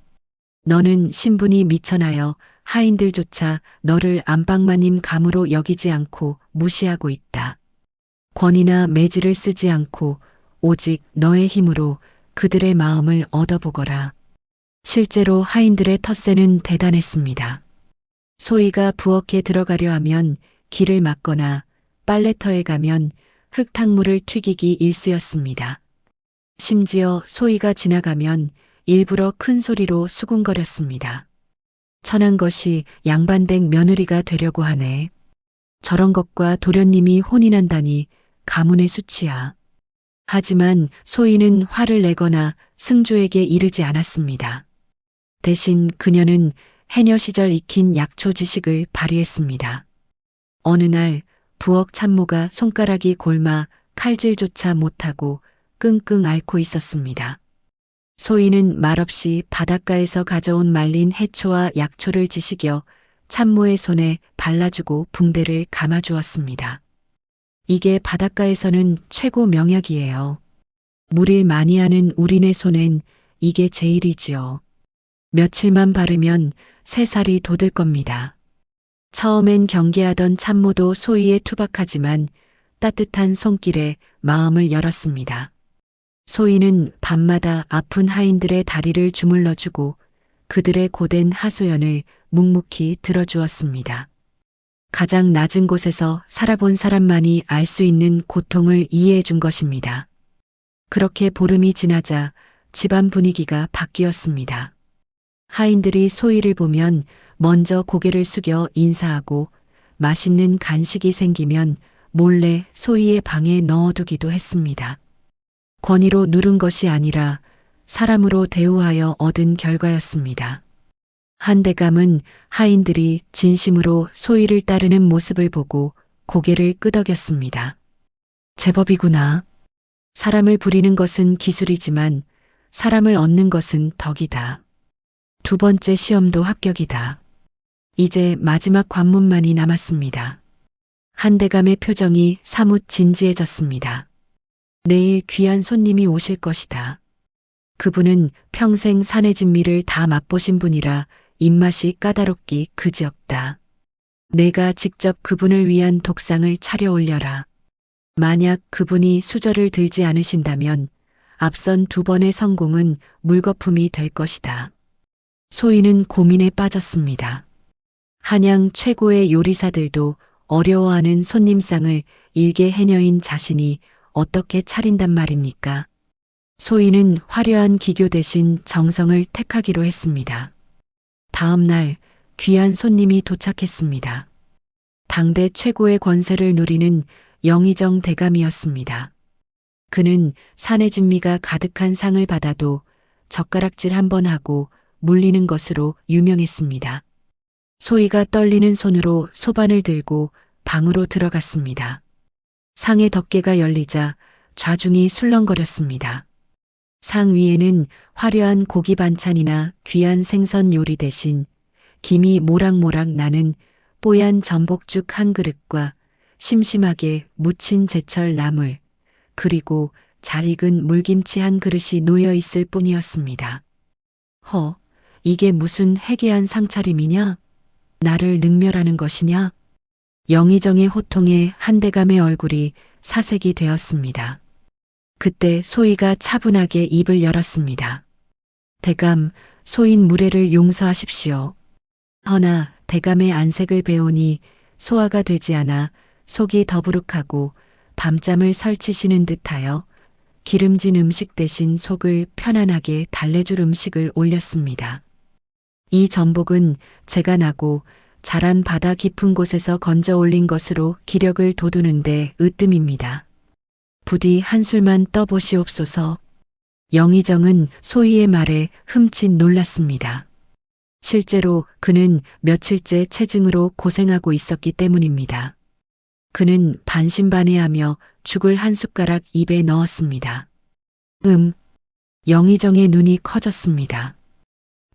너는 신분이 미천하여 하인들조차 너를 안방마님 감으로 여기지 않고 무시하고 있다. 권위나 매질을 쓰지 않고 오직 너의 힘으로 그들의 마음을 얻어보거라. 실제로 하인들의 텃세는 대단했습니다. 소희가 부엌에 들어가려 하면 길을 막거나 빨래터에 가면 흙탕물을 튀기기 일쑤였습니다. 심지어 소희가 지나가면 일부러 큰 소리로 수군거렸습니다. 천한 것이 양반댁 며느리가 되려고 하네. 저런 것과 도련님이 혼이 난다니 가문의 수치야. 하지만 소희는 화를 내거나 승조에게 이르지 않았습니다. 대신 그녀는 해녀 시절 익힌 약초 지식을 발휘했습니다. 어느 날 부엌 참모가 손가락이 골마 칼질조차 못하고 끙끙 앓고 있었습니다. 소희는 말없이 바닷가에서 가져온 말린 해초와 약초를 지식여 참모의 손에 발라주고 붕대를 감아주었습니다. 이게 바닷가에서는 최고 명약이에요. 물일 많이 하는 우리네 손엔 이게 제일이지요. 며칠만 바르면 새살이 돋을 겁니다. 처음엔 경계하던 참모도 소희에 투박하지만 따뜻한 손길에 마음을 열었습니다. 소희는 밤마다 아픈 하인들의 다리를 주물러주고 그들의 고된 하소연을 묵묵히 들어주었습니다. 가장 낮은 곳에서 살아본 사람만이 알 수 있는 고통을 이해해 준 것입니다. 그렇게 보름이 지나자 집안 분위기가 바뀌었습니다. 하인들이 소희를 보면 먼저 고개를 숙여 인사하고 맛있는 간식이 생기면 몰래 소희의 방에 넣어두기도 했습니다. 권위로 누른 것이 아니라 사람으로 대우하여 얻은 결과였습니다. 한대감은 하인들이 진심으로 소희를 따르는 모습을 보고 고개를 끄덕였습니다. 제법이구나. 사람을 부리는 것은 기술이지만 사람을 얻는 것은 덕이다. 두 번째 시험도 합격이다. 이제 마지막 관문만이 남았습니다. 한대감의 표정이 사뭇 진지해졌습니다. 내일 귀한 손님이 오실 것이다. 그분은 평생 산의 진미를 다 맛보신 분이라 입맛이 까다롭기 그지없다. 내가 직접 그분을 위한 독상을 차려 올려라. 만약 그분이 수저를 들지 않으신다면 앞선 두 번의 성공은 물거품이 될 것이다. 소희는 고민에 빠졌습니다. 한양 최고의 요리사들도 어려워하는 손님상을 일개 해녀인 자신이 어떻게 차린단 말입니까? 소희는 화려한 기교 대신 정성을 택하기로 했습니다. 다음 날 귀한 손님이 도착했습니다. 당대 최고의 권세를 누리는 영의정 대감이었습니다. 그는 산의 진미가 가득한 상을 받아도 젓가락질 한번 하고 물리는 것으로 유명했습니다. 소희가 떨리는 손으로 소반을 들고 방으로 들어갔습니다. 상의 덮개가 열리자 좌중이 술렁거렸습니다. 상 위에는 화려한 고기 반찬이나 귀한 생선 요리 대신 김이 모락모락 나는 뽀얀 전복죽 한 그릇과 심심하게 묻힌 제철 나물, 그리고 잘 익은 물김치 한 그릇이 놓여 있을 뿐이었습니다. 이게 무슨 해괴한 상차림이냐? 나를 능멸하는 것이냐? 영의정의 호통에 한대감의 얼굴이 사색이 되었습니다. 그때 소희가 차분하게 입을 열었습니다. 대감, 소인 무례를 용서하십시오. 허나 대감의 안색을 배우니 소화가 되지 않아 속이 더부룩하고 밤잠을 설치시는 듯하여 기름진 음식 대신 속을 편안하게 달래줄 음식을 올렸습니다. 이 전복은 제가 나고 자란 바다 깊은 곳에서 건져 올린 것으로 기력을 돋우는데 으뜸입니다. 부디 한술만 떠보시옵소서. 영의정은 소희의 말에 흠칫 놀랐습니다. 실제로 그는 며칠째 체증으로 고생하고 있었기 때문입니다. 그는 반신반의하며 죽을 한 숟가락 입에 넣었습니다. 영의정의 눈이 커졌습니다.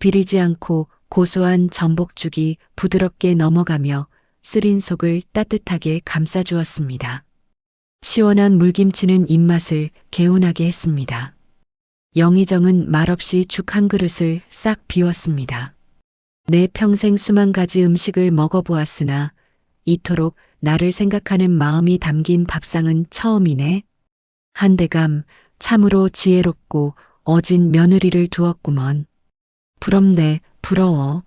비리지 않고 고소한 전복죽이 부드럽게 넘어가며 쓰린 속을 따뜻하게 감싸주었습니다. 시원한 물김치는 입맛을 개운하게 했습니다. 영의정은 말없이 죽 한 그릇을 싹 비웠습니다. 내 평생 수만 가지 음식을 먹어보았으나 이토록 나를 생각하는 마음이 담긴 밥상은 처음이네. 한대감, 참으로 지혜롭고 어진 며느리를 두었구먼. 부럽네, 부러워.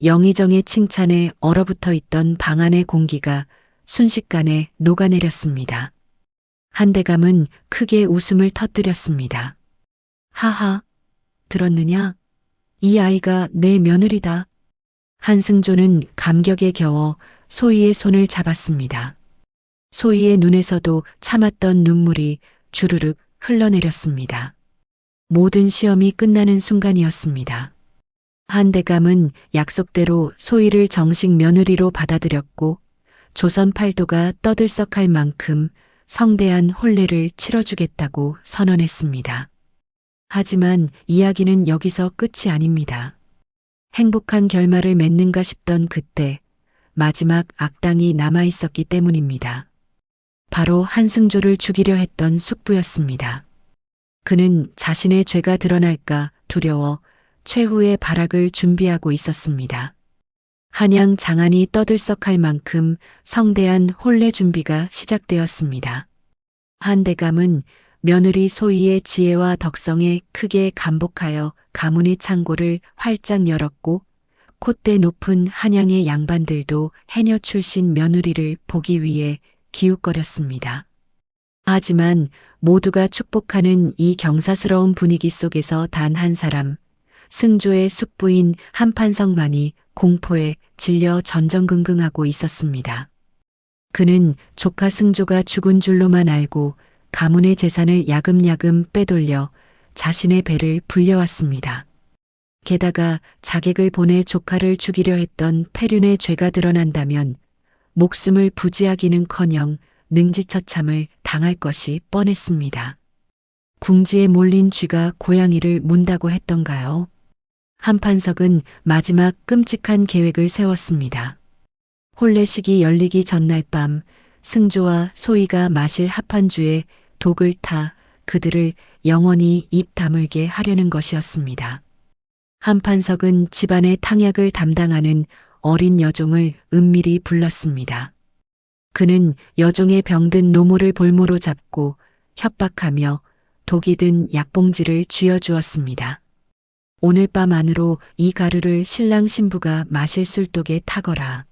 영의정의 칭찬에 얼어붙어 있던 방 안의 공기가 순식간에 녹아내렸습니다. 한대감은 크게 웃음을 터뜨렸습니다. 하하, 들었느냐? 이 아이가 내 며느리다. 한승조는 감격에 겨워 소희의 손을 잡았습니다. 소희의 눈에서도 참았던 눈물이 주르륵 흘러내렸습니다. 모든 시험이 끝나는 순간이었습니다. 한대감은 약속대로 소희를 정식 며느리로 받아들였고 조선 팔도가 떠들썩할 만큼 성대한 혼례를 치러주겠다고 선언했습니다. 하지만 이야기는 여기서 끝이 아닙니다. 행복한 결말을 맺는가 싶던 그때 마지막 악당이 남아있었기 때문입니다. 바로 한승조를 죽이려 했던 숙부였습니다. 그는 자신의 죄가 드러날까 두려워 최후의 발악을 준비하고 있었습니다. 한양 장안이 떠들썩할 만큼 성대한 혼례 준비가 시작되었습니다. 한대감은 며느리 소희의 지혜와 덕성에 크게 감복하여 가문의 창고를 활짝 열었고 콧대 높은 한양의 양반들도 해녀 출신 며느리를 보기 위해 기웃거렸습니다. 하지만 모두가 축복하는 이 경사스러운 분위기 속에서 단 한 사람, 승조의 숙부인 한판석만이 공포에 질려 전전긍긍하고 있었습니다. 그는 조카 승조가 죽은 줄로만 알고 가문의 재산을 야금야금 빼돌려 자신의 배를 불려왔습니다. 게다가 자객을 보내 조카를 죽이려 했던 패륜의 죄가 드러난다면 목숨을 부지하기는커녕 능지처참을 당할 것이 뻔했습니다. 궁지에 몰린 쥐가 고양이를 문다고 했던가요? 한판석은 마지막 끔찍한 계획을 세웠습니다. 혼례식이 열리기 전날 밤 승조와 소희가 마실 합한주에 독을 타 그들을 영원히 입 다물게 하려는 것이었습니다. 한판석은 집안의 탕약을 담당하는 어린 여종을 은밀히 불렀습니다. 그는 여종의 병든 노모를 볼모로 잡고 협박하며 독이 든 약봉지를 쥐어주었습니다. 오늘 밤 안으로 이 가루를 신랑 신부가 마실 술독에 타거라.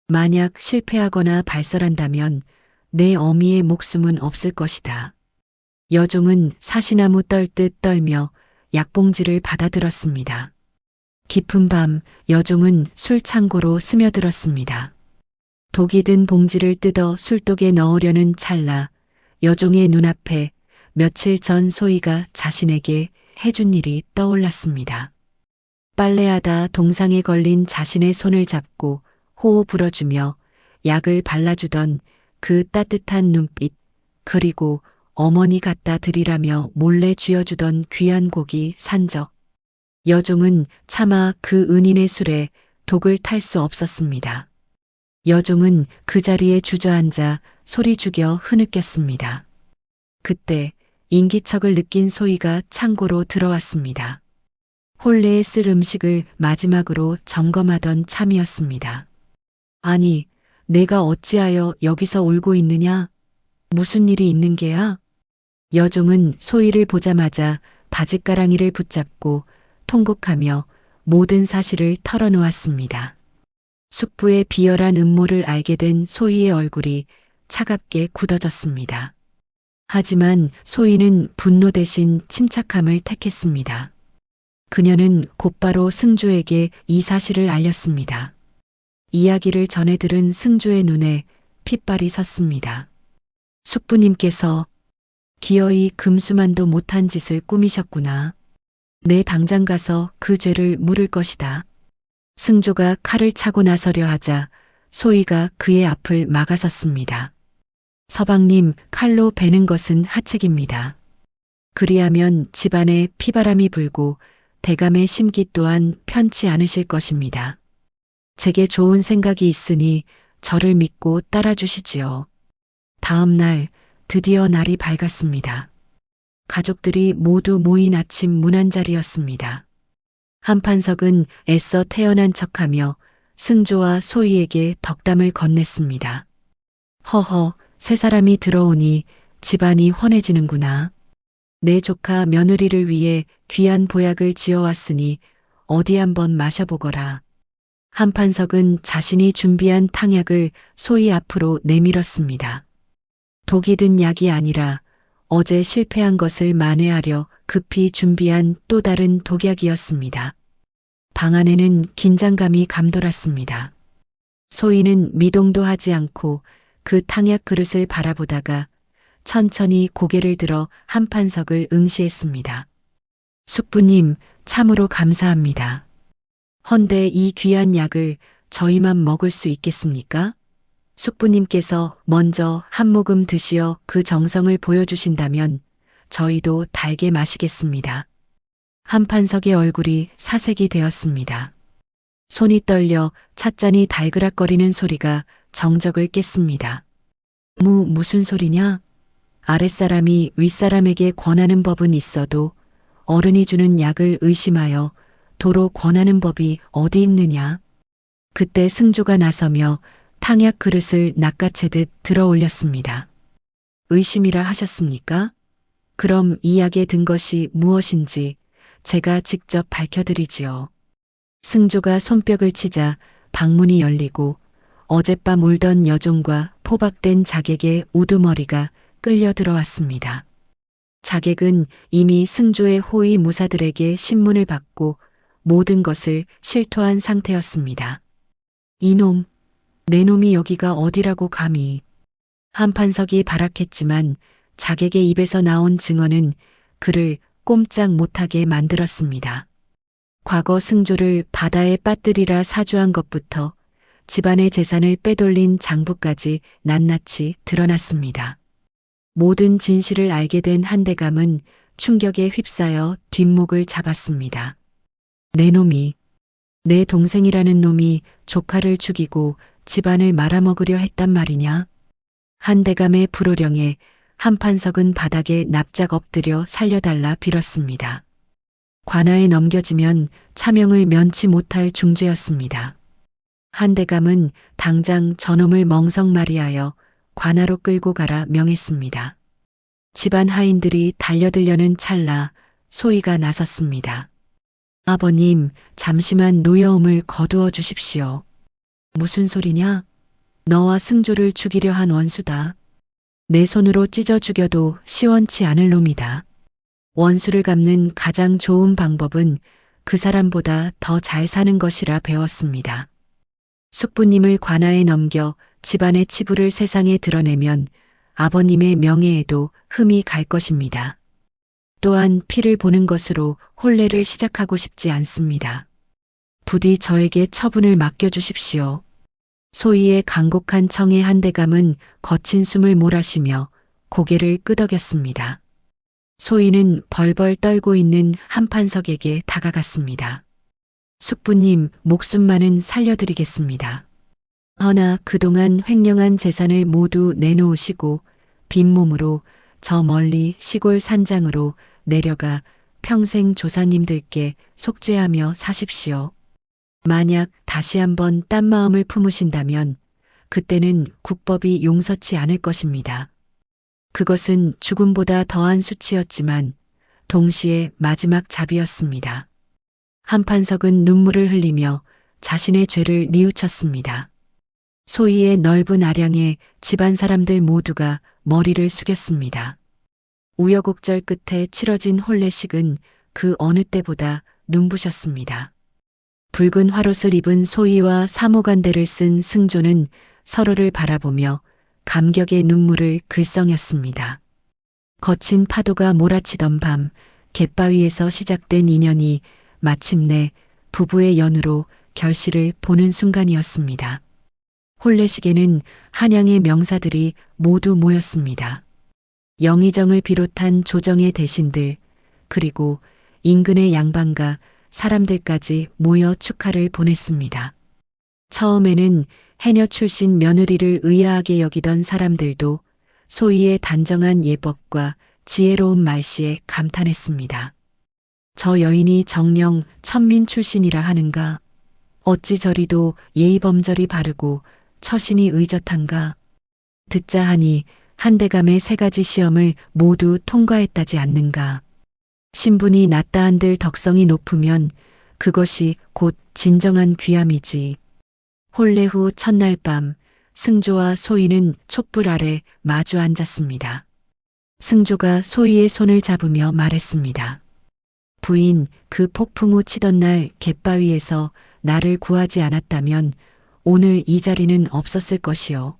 만약 실패하거나 발설한다면 내 어미의 목숨은 없을 것이다. 여종은 사시나무 떨듯 떨며 약봉지를 받아들었습니다. 깊은 밤 여종은 술창고로 스며들었습니다. 독이 든 봉지를 뜯어 술독에 넣으려는 찰나 여종의 눈앞에 며칠 전 소희가 자신에게 해준 일이 떠올랐습니다. 빨래하다 동상에 걸린 자신의 손을 잡고 호호 불어주며 약을 발라주던 그 따뜻한 눈빛, 그리고 어머니 갖다 드리라며 몰래 쥐어주던 귀한 고기 산적. 여종은 차마 그 은인의 술에 독을 탈 수 없었습니다. 여종은 그 자리에 주저앉아 소리 죽여 흐느꼈습니다. 그때 인기척을 느낀 소희가 창고로 들어왔습니다. 혼례에 쓸 음식을 마지막으로 점검하던 참이었습니다. 아니, 내가 어찌하여 여기서 울고 있느냐? 무슨 일이 있는 게야? 여종은 소희를 보자마자 바짓가랑이를 붙잡고 통곡하며 모든 사실을 털어놓았습니다. 숙부의 비열한 음모를 알게 된 소희의 얼굴이 차갑게 굳어졌습니다. 하지만 소희는 분노 대신 침착함을 택했습니다. 그녀는 곧바로 승조에게 이 사실을 알렸습니다. 이야기를 전해 들은 승조의 눈에 핏발이 섰습니다. 숙부님께서 기어이 금수만도 못한 짓을 꾸미셨구나. 내 당장 가서 그 죄를 물을 것이다. 승조가 칼을 차고 나서려 하자 소희가 그의 앞을 막아섰습니다. 서방님, 칼로 베는 것은 하책입니다. 그리하면 집안에 피바람이 불고 대감의 심기 또한 편치 않으실 것입니다. 제게 좋은 생각이 있으니 저를 믿고 따라주시지요. 다음 날 드디어 날이 밝았습니다. 가족들이 모두 모인 아침 문안자리였습니다. 한판석은 애써 태어난 척하며 승조와 소희에게 덕담을 건넸습니다. 허허, 새 사람이 들어오니 집안이 환해지는구나. 내 조카 며느리를 위해 귀한 보약을 지어왔으니 어디 한번 마셔보거라. 한판석은 자신이 준비한 탕약을 소희 앞으로 내밀었습니다. 독이 든 약이 아니라 어제 실패한 것을 만회하려 급히 준비한 또 다른 독약이었습니다. 방 안에는 긴장감이 감돌았습니다. 소희는 미동도 하지 않고 그 탕약 그릇을 바라보다가 천천히 고개를 들어 한판석을 응시했습니다. 숙부님, 참으로 감사합니다. 헌데 이 귀한 약을 저희만 먹을 수 있겠습니까? 숙부님께서 먼저 한 모금 드시어 그 정성을 보여주신다면 저희도 달게 마시겠습니다. 한판석의 얼굴이 사색이 되었습니다. 손이 떨려 찻잔이 달그락거리는 소리가 정적을 깼습니다. 무슨 소리냐? 아랫사람이 윗사람에게 권하는 법은 있어도 어른이 주는 약을 의심하여 도로 권하는 법이 어디 있느냐? 그때 승조가 나서며 탕약 그릇을 낚아채듯 들어 올렸습니다. 의심이라 하셨습니까? 그럼 이 약에 든 것이 무엇인지 제가 직접 밝혀드리지요. 승조가 손뼉을 치자 방문이 열리고 어젯밤 울던 여종과 포박된 자객의 우두머리가 끌려 들어왔습니다. 자객은 이미 승조의 호위 무사들에게 신문을 받고 모든 것을 실토한 상태였습니다. 이놈, 내 놈이 여기가 어디라고 감히. 한판석이 발악했지만 자객의 입에서 나온 증언은 그를 꼼짝 못하게 만들었습니다. 과거 승조를 바다에 빠뜨리라 사주한 것부터 집안의 재산을 빼돌린 장부까지 낱낱이 드러났습니다. 모든 진실을 알게 된 한대감은 충격에 휩싸여 뒷목을 잡았습니다. 내 놈이, 내 동생이라는 놈이 조카를 죽이고 집안을 말아먹으려 했단 말이냐? 한대감의 불호령에 한판석은 바닥에 납작 엎드려 살려달라 빌었습니다. 관아에 넘겨지면 차명을 면치 못할 중죄였습니다. 한대감은 당장 저놈을 멍석마리하여 관아로 끌고 가라 명했습니다. 집안 하인들이 달려들려는 찰나 소희가 나섰습니다. 아버님, 잠시만 노여움을 거두어 주십시오. 무슨 소리냐? 너와 승조를 죽이려 한 원수다. 내 손으로 찢어 죽여도 시원치 않을 놈이다. 원수를 갚는 가장 좋은 방법은 그 사람보다 더 잘 사는 것이라 배웠습니다. 숙부님을 관아에 넘겨 집안의 치부를 세상에 드러내면 아버님의 명예에도 흠이 갈 것입니다. 또한 피를 보는 것으로 혼례를 시작하고 싶지 않습니다. 부디 저에게 처분을 맡겨주십시오. 소희의 간곡한 청에 한대감은 거친 숨을 몰아쉬며 고개를 끄덕였습니다. 소희는 벌벌 떨고 있는 한판석에게 다가갔습니다. 숙부님, 목숨만은 살려드리겠습니다. 허나 그동안 횡령한 재산을 모두 내놓으시고 빈몸으로 저 멀리 시골 산장으로 내려가 평생 조상님들께 속죄하며 사십시오. 만약 다시 한번 딴 마음을 품으신다면 그때는 국법이 용서치 않을 것입니다. 그것은 죽음보다 더한 수치였지만 동시에 마지막 잡이었습니다. 한판석은 눈물을 흘리며 자신의 죄를 뉘우쳤습니다. 소희의 넓은 아량에 집안 사람들 모두가 머리를 숙였습니다. 우여곡절 끝에 치러진 혼례식은 그 어느 때보다 눈부셨습니다. 붉은 화롯을 입은 소희와 사모간대를 쓴 승조는 서로를 바라보며 감격의 눈물을 글썽였습니다. 거친 파도가 몰아치던 밤 갯바위에서 시작된 인연이 마침내 부부의 연으로 결실을 보는 순간이었습니다. 혼례식에는 한양의 명사들이 모두 모였습니다. 영의정을 비롯한 조정의 대신들, 그리고 인근의 양반과 사람들까지 모여 축하를 보냈습니다. 처음에는 해녀 출신 며느리를 의아하게 여기던 사람들도 소희의 단정한 예법과 지혜로운 말씨에 감탄했습니다. 저 여인이 정녕 천민 출신이라 하는가? 어찌 저리도 예의범절이 바르고 처신이 의젓한가? 듣자 하니 한대감의 3가지 시험을 모두 통과했다지 않는가? 신분이 낮다 한들 덕성이 높으면 그것이 곧 진정한 귀함이지. 혼례 후 첫날 밤 승조와 소희는 촛불 아래 마주 앉았습니다. 승조가 소희의 손을 잡으며 말했습니다. 부인, 그 폭풍 우 치던 날 갯바위에서 나를 구하지 않았다면 오늘 이 자리는 없었을 것이요.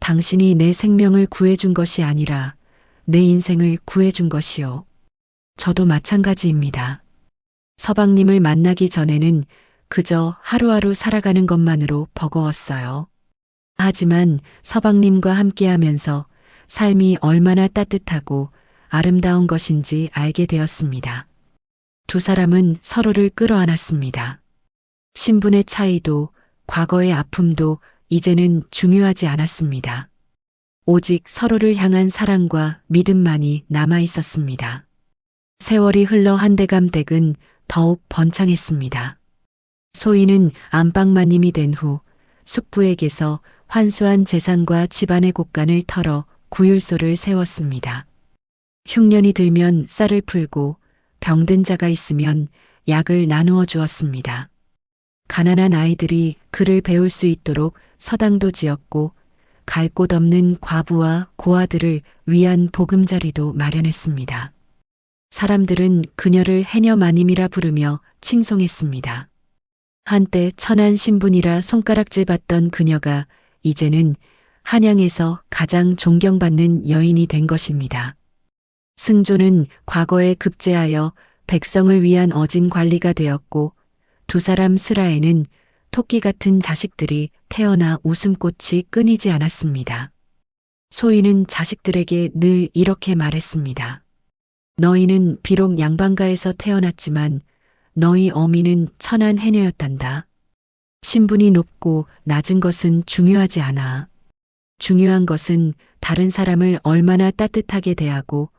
당신이 내 생명을 구해준 것이 아니라 내 인생을 구해준 것이요. 저도 마찬가지입니다. 서방님을 만나기 전에는 그저 하루하루 살아가는 것만으로 버거웠어요. 하지만 서방님과 함께하면서 삶이 얼마나 따뜻하고 아름다운 것인지 알게 되었습니다. 두 사람은 서로를 끌어안았습니다. 신분의 차이도 과거의 아픔도 이제는 중요하지 않았습니다. 오직 서로를 향한 사랑과 믿음만이 남아 있었습니다. 세월이 흘러 한대감 댁은 더욱 번창했습니다. 소희는 안방마님이 된 후 숙부에게서 환수한 재산과 집안의 곳간을 털어 구율소를 세웠습니다. 흉년이 들면 쌀을 풀고 병든 자가 있으면 약을 나누어 주었습니다. 가난한 아이들이 글을 배울 수 있도록 서당도 지었고 갈 곳 없는 과부와 고아들을 위한 보금자리도 마련했습니다. 사람들은 그녀를 해녀마님이라 부르며 칭송했습니다. 한때 천한 신분이라 손가락질 받던 그녀가 이제는 한양에서 가장 존경받는 여인이 된 것입니다. 승조는 과거에 급제하여 백성을 위한 어진 관리가 되었고 두 사람 슬하에는 토끼 같은 자식들이 태어나 웃음꽃이 끊이지 않았습니다. 소희는 자식들에게 늘 이렇게 말했습니다. 너희는 비록 양반가에서 태어났지만 너희 어미는 천한 해녀였단다. 신분이 높고 낮은 것은 중요하지 않아. 중요한 것은 다른 사람을 얼마나 따뜻하게 대하고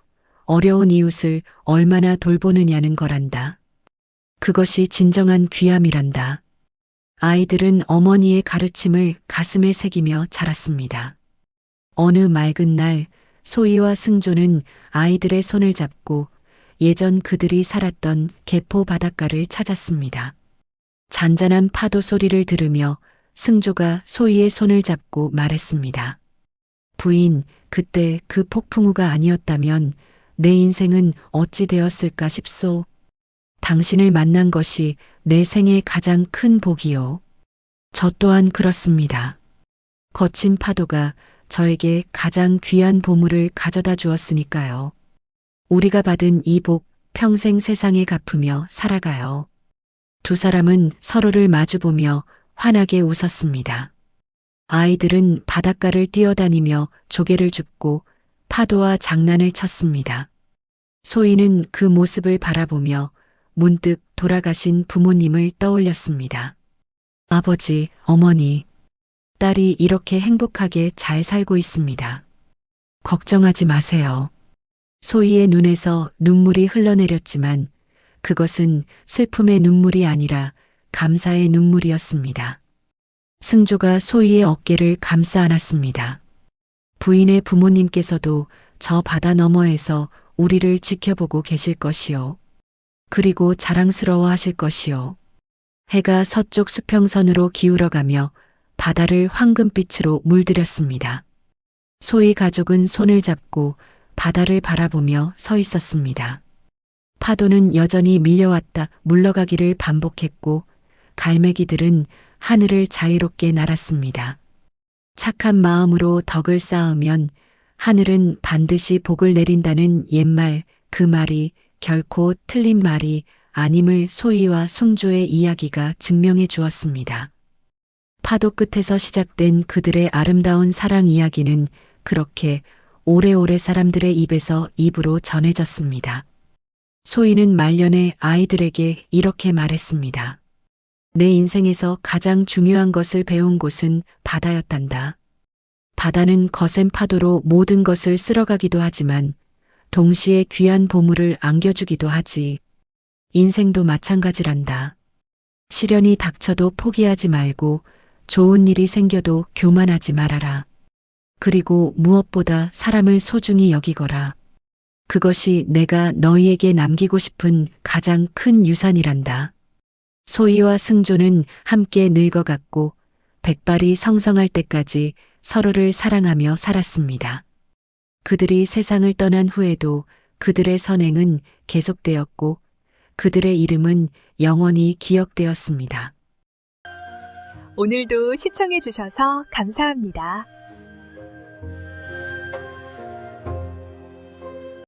어려운 이웃을 얼마나 돌보느냐는 거란다. 그것이 진정한 귀함이란다. 아이들은 어머니의 가르침을 가슴에 새기며 자랐습니다. 어느 맑은 날 소희와 승조는 아이들의 손을 잡고 예전 그들이 살았던 개포 바닷가를 찾았습니다. 잔잔한 파도 소리를 들으며 승조가 소희의 손을 잡고 말했습니다. 부인, 그때 그 폭풍우가 아니었다면 내 인생은 어찌 되었을까 싶소. 당신을 만난 것이 내 생의 가장 큰 복이요. 저 또한 그렇습니다. 거친 파도가 저에게 가장 귀한 보물을 가져다 주었으니까요. 우리가 받은 이 복 평생 세상에 갚으며 살아가요. 두 사람은 서로를 마주보며 환하게 웃었습니다. 아이들은 바닷가를 뛰어다니며 조개를 줍고 파도와 장난을 쳤습니다. 소희는 그 모습을 바라보며 문득 돌아가신 부모님을 떠올렸습니다. 아버지, 어머니, 딸이 이렇게 행복하게 잘 살고 있습니다. 걱정하지 마세요. 소희의 눈에서 눈물이 흘러내렸지만 그것은 슬픔의 눈물이 아니라 감사의 눈물이었습니다. 승조가 소희의 어깨를 감싸 안았습니다. 부인의 부모님께서도 저 바다 너머에서 우리를 지켜보고 계실 것이요. 그리고 자랑스러워 하실 것이요. 해가 서쪽 수평선으로 기울어가며 바다를 황금빛으로 물들였습니다. 소희 가족은 손을 잡고 바다를 바라보며 서 있었습니다. 파도는 여전히 밀려왔다 물러가기를 반복했고 갈매기들은 하늘을 자유롭게 날았습니다. 착한 마음으로 덕을 쌓으면 하늘은 반드시 복을 내린다는 옛말, 그 말이 결코 틀린 말이 아님을 소희와 승조의 이야기가 증명해 주었습니다. 파도 끝에서 시작된 그들의 아름다운 사랑 이야기는 그렇게 오래오래 사람들의 입에서 입으로 전해졌습니다. 소희는 말년에 아이들에게 이렇게 말했습니다. 내 인생에서 가장 중요한 것을 배운 곳은 바다였단다. 바다는 거센 파도로 모든 것을 쓸어가기도 하지만 동시에 귀한 보물을 안겨주기도 하지. 인생도 마찬가지란다. 시련이 닥쳐도 포기하지 말고 좋은 일이 생겨도 교만하지 말아라. 그리고 무엇보다 사람을 소중히 여기거라. 그것이 내가 너희에게 남기고 싶은 가장 큰 유산이란다. 소희와 승조는 함께 늙어갔고 백발이 성성할 때까지 서로를 사랑하며 살았습니다. 그들이 세상을 떠난 후에도 그들의 선행은 계속되었고 그들의 이름은 영원히 기억되었습니다. 오늘도 시청해주셔서 감사합니다.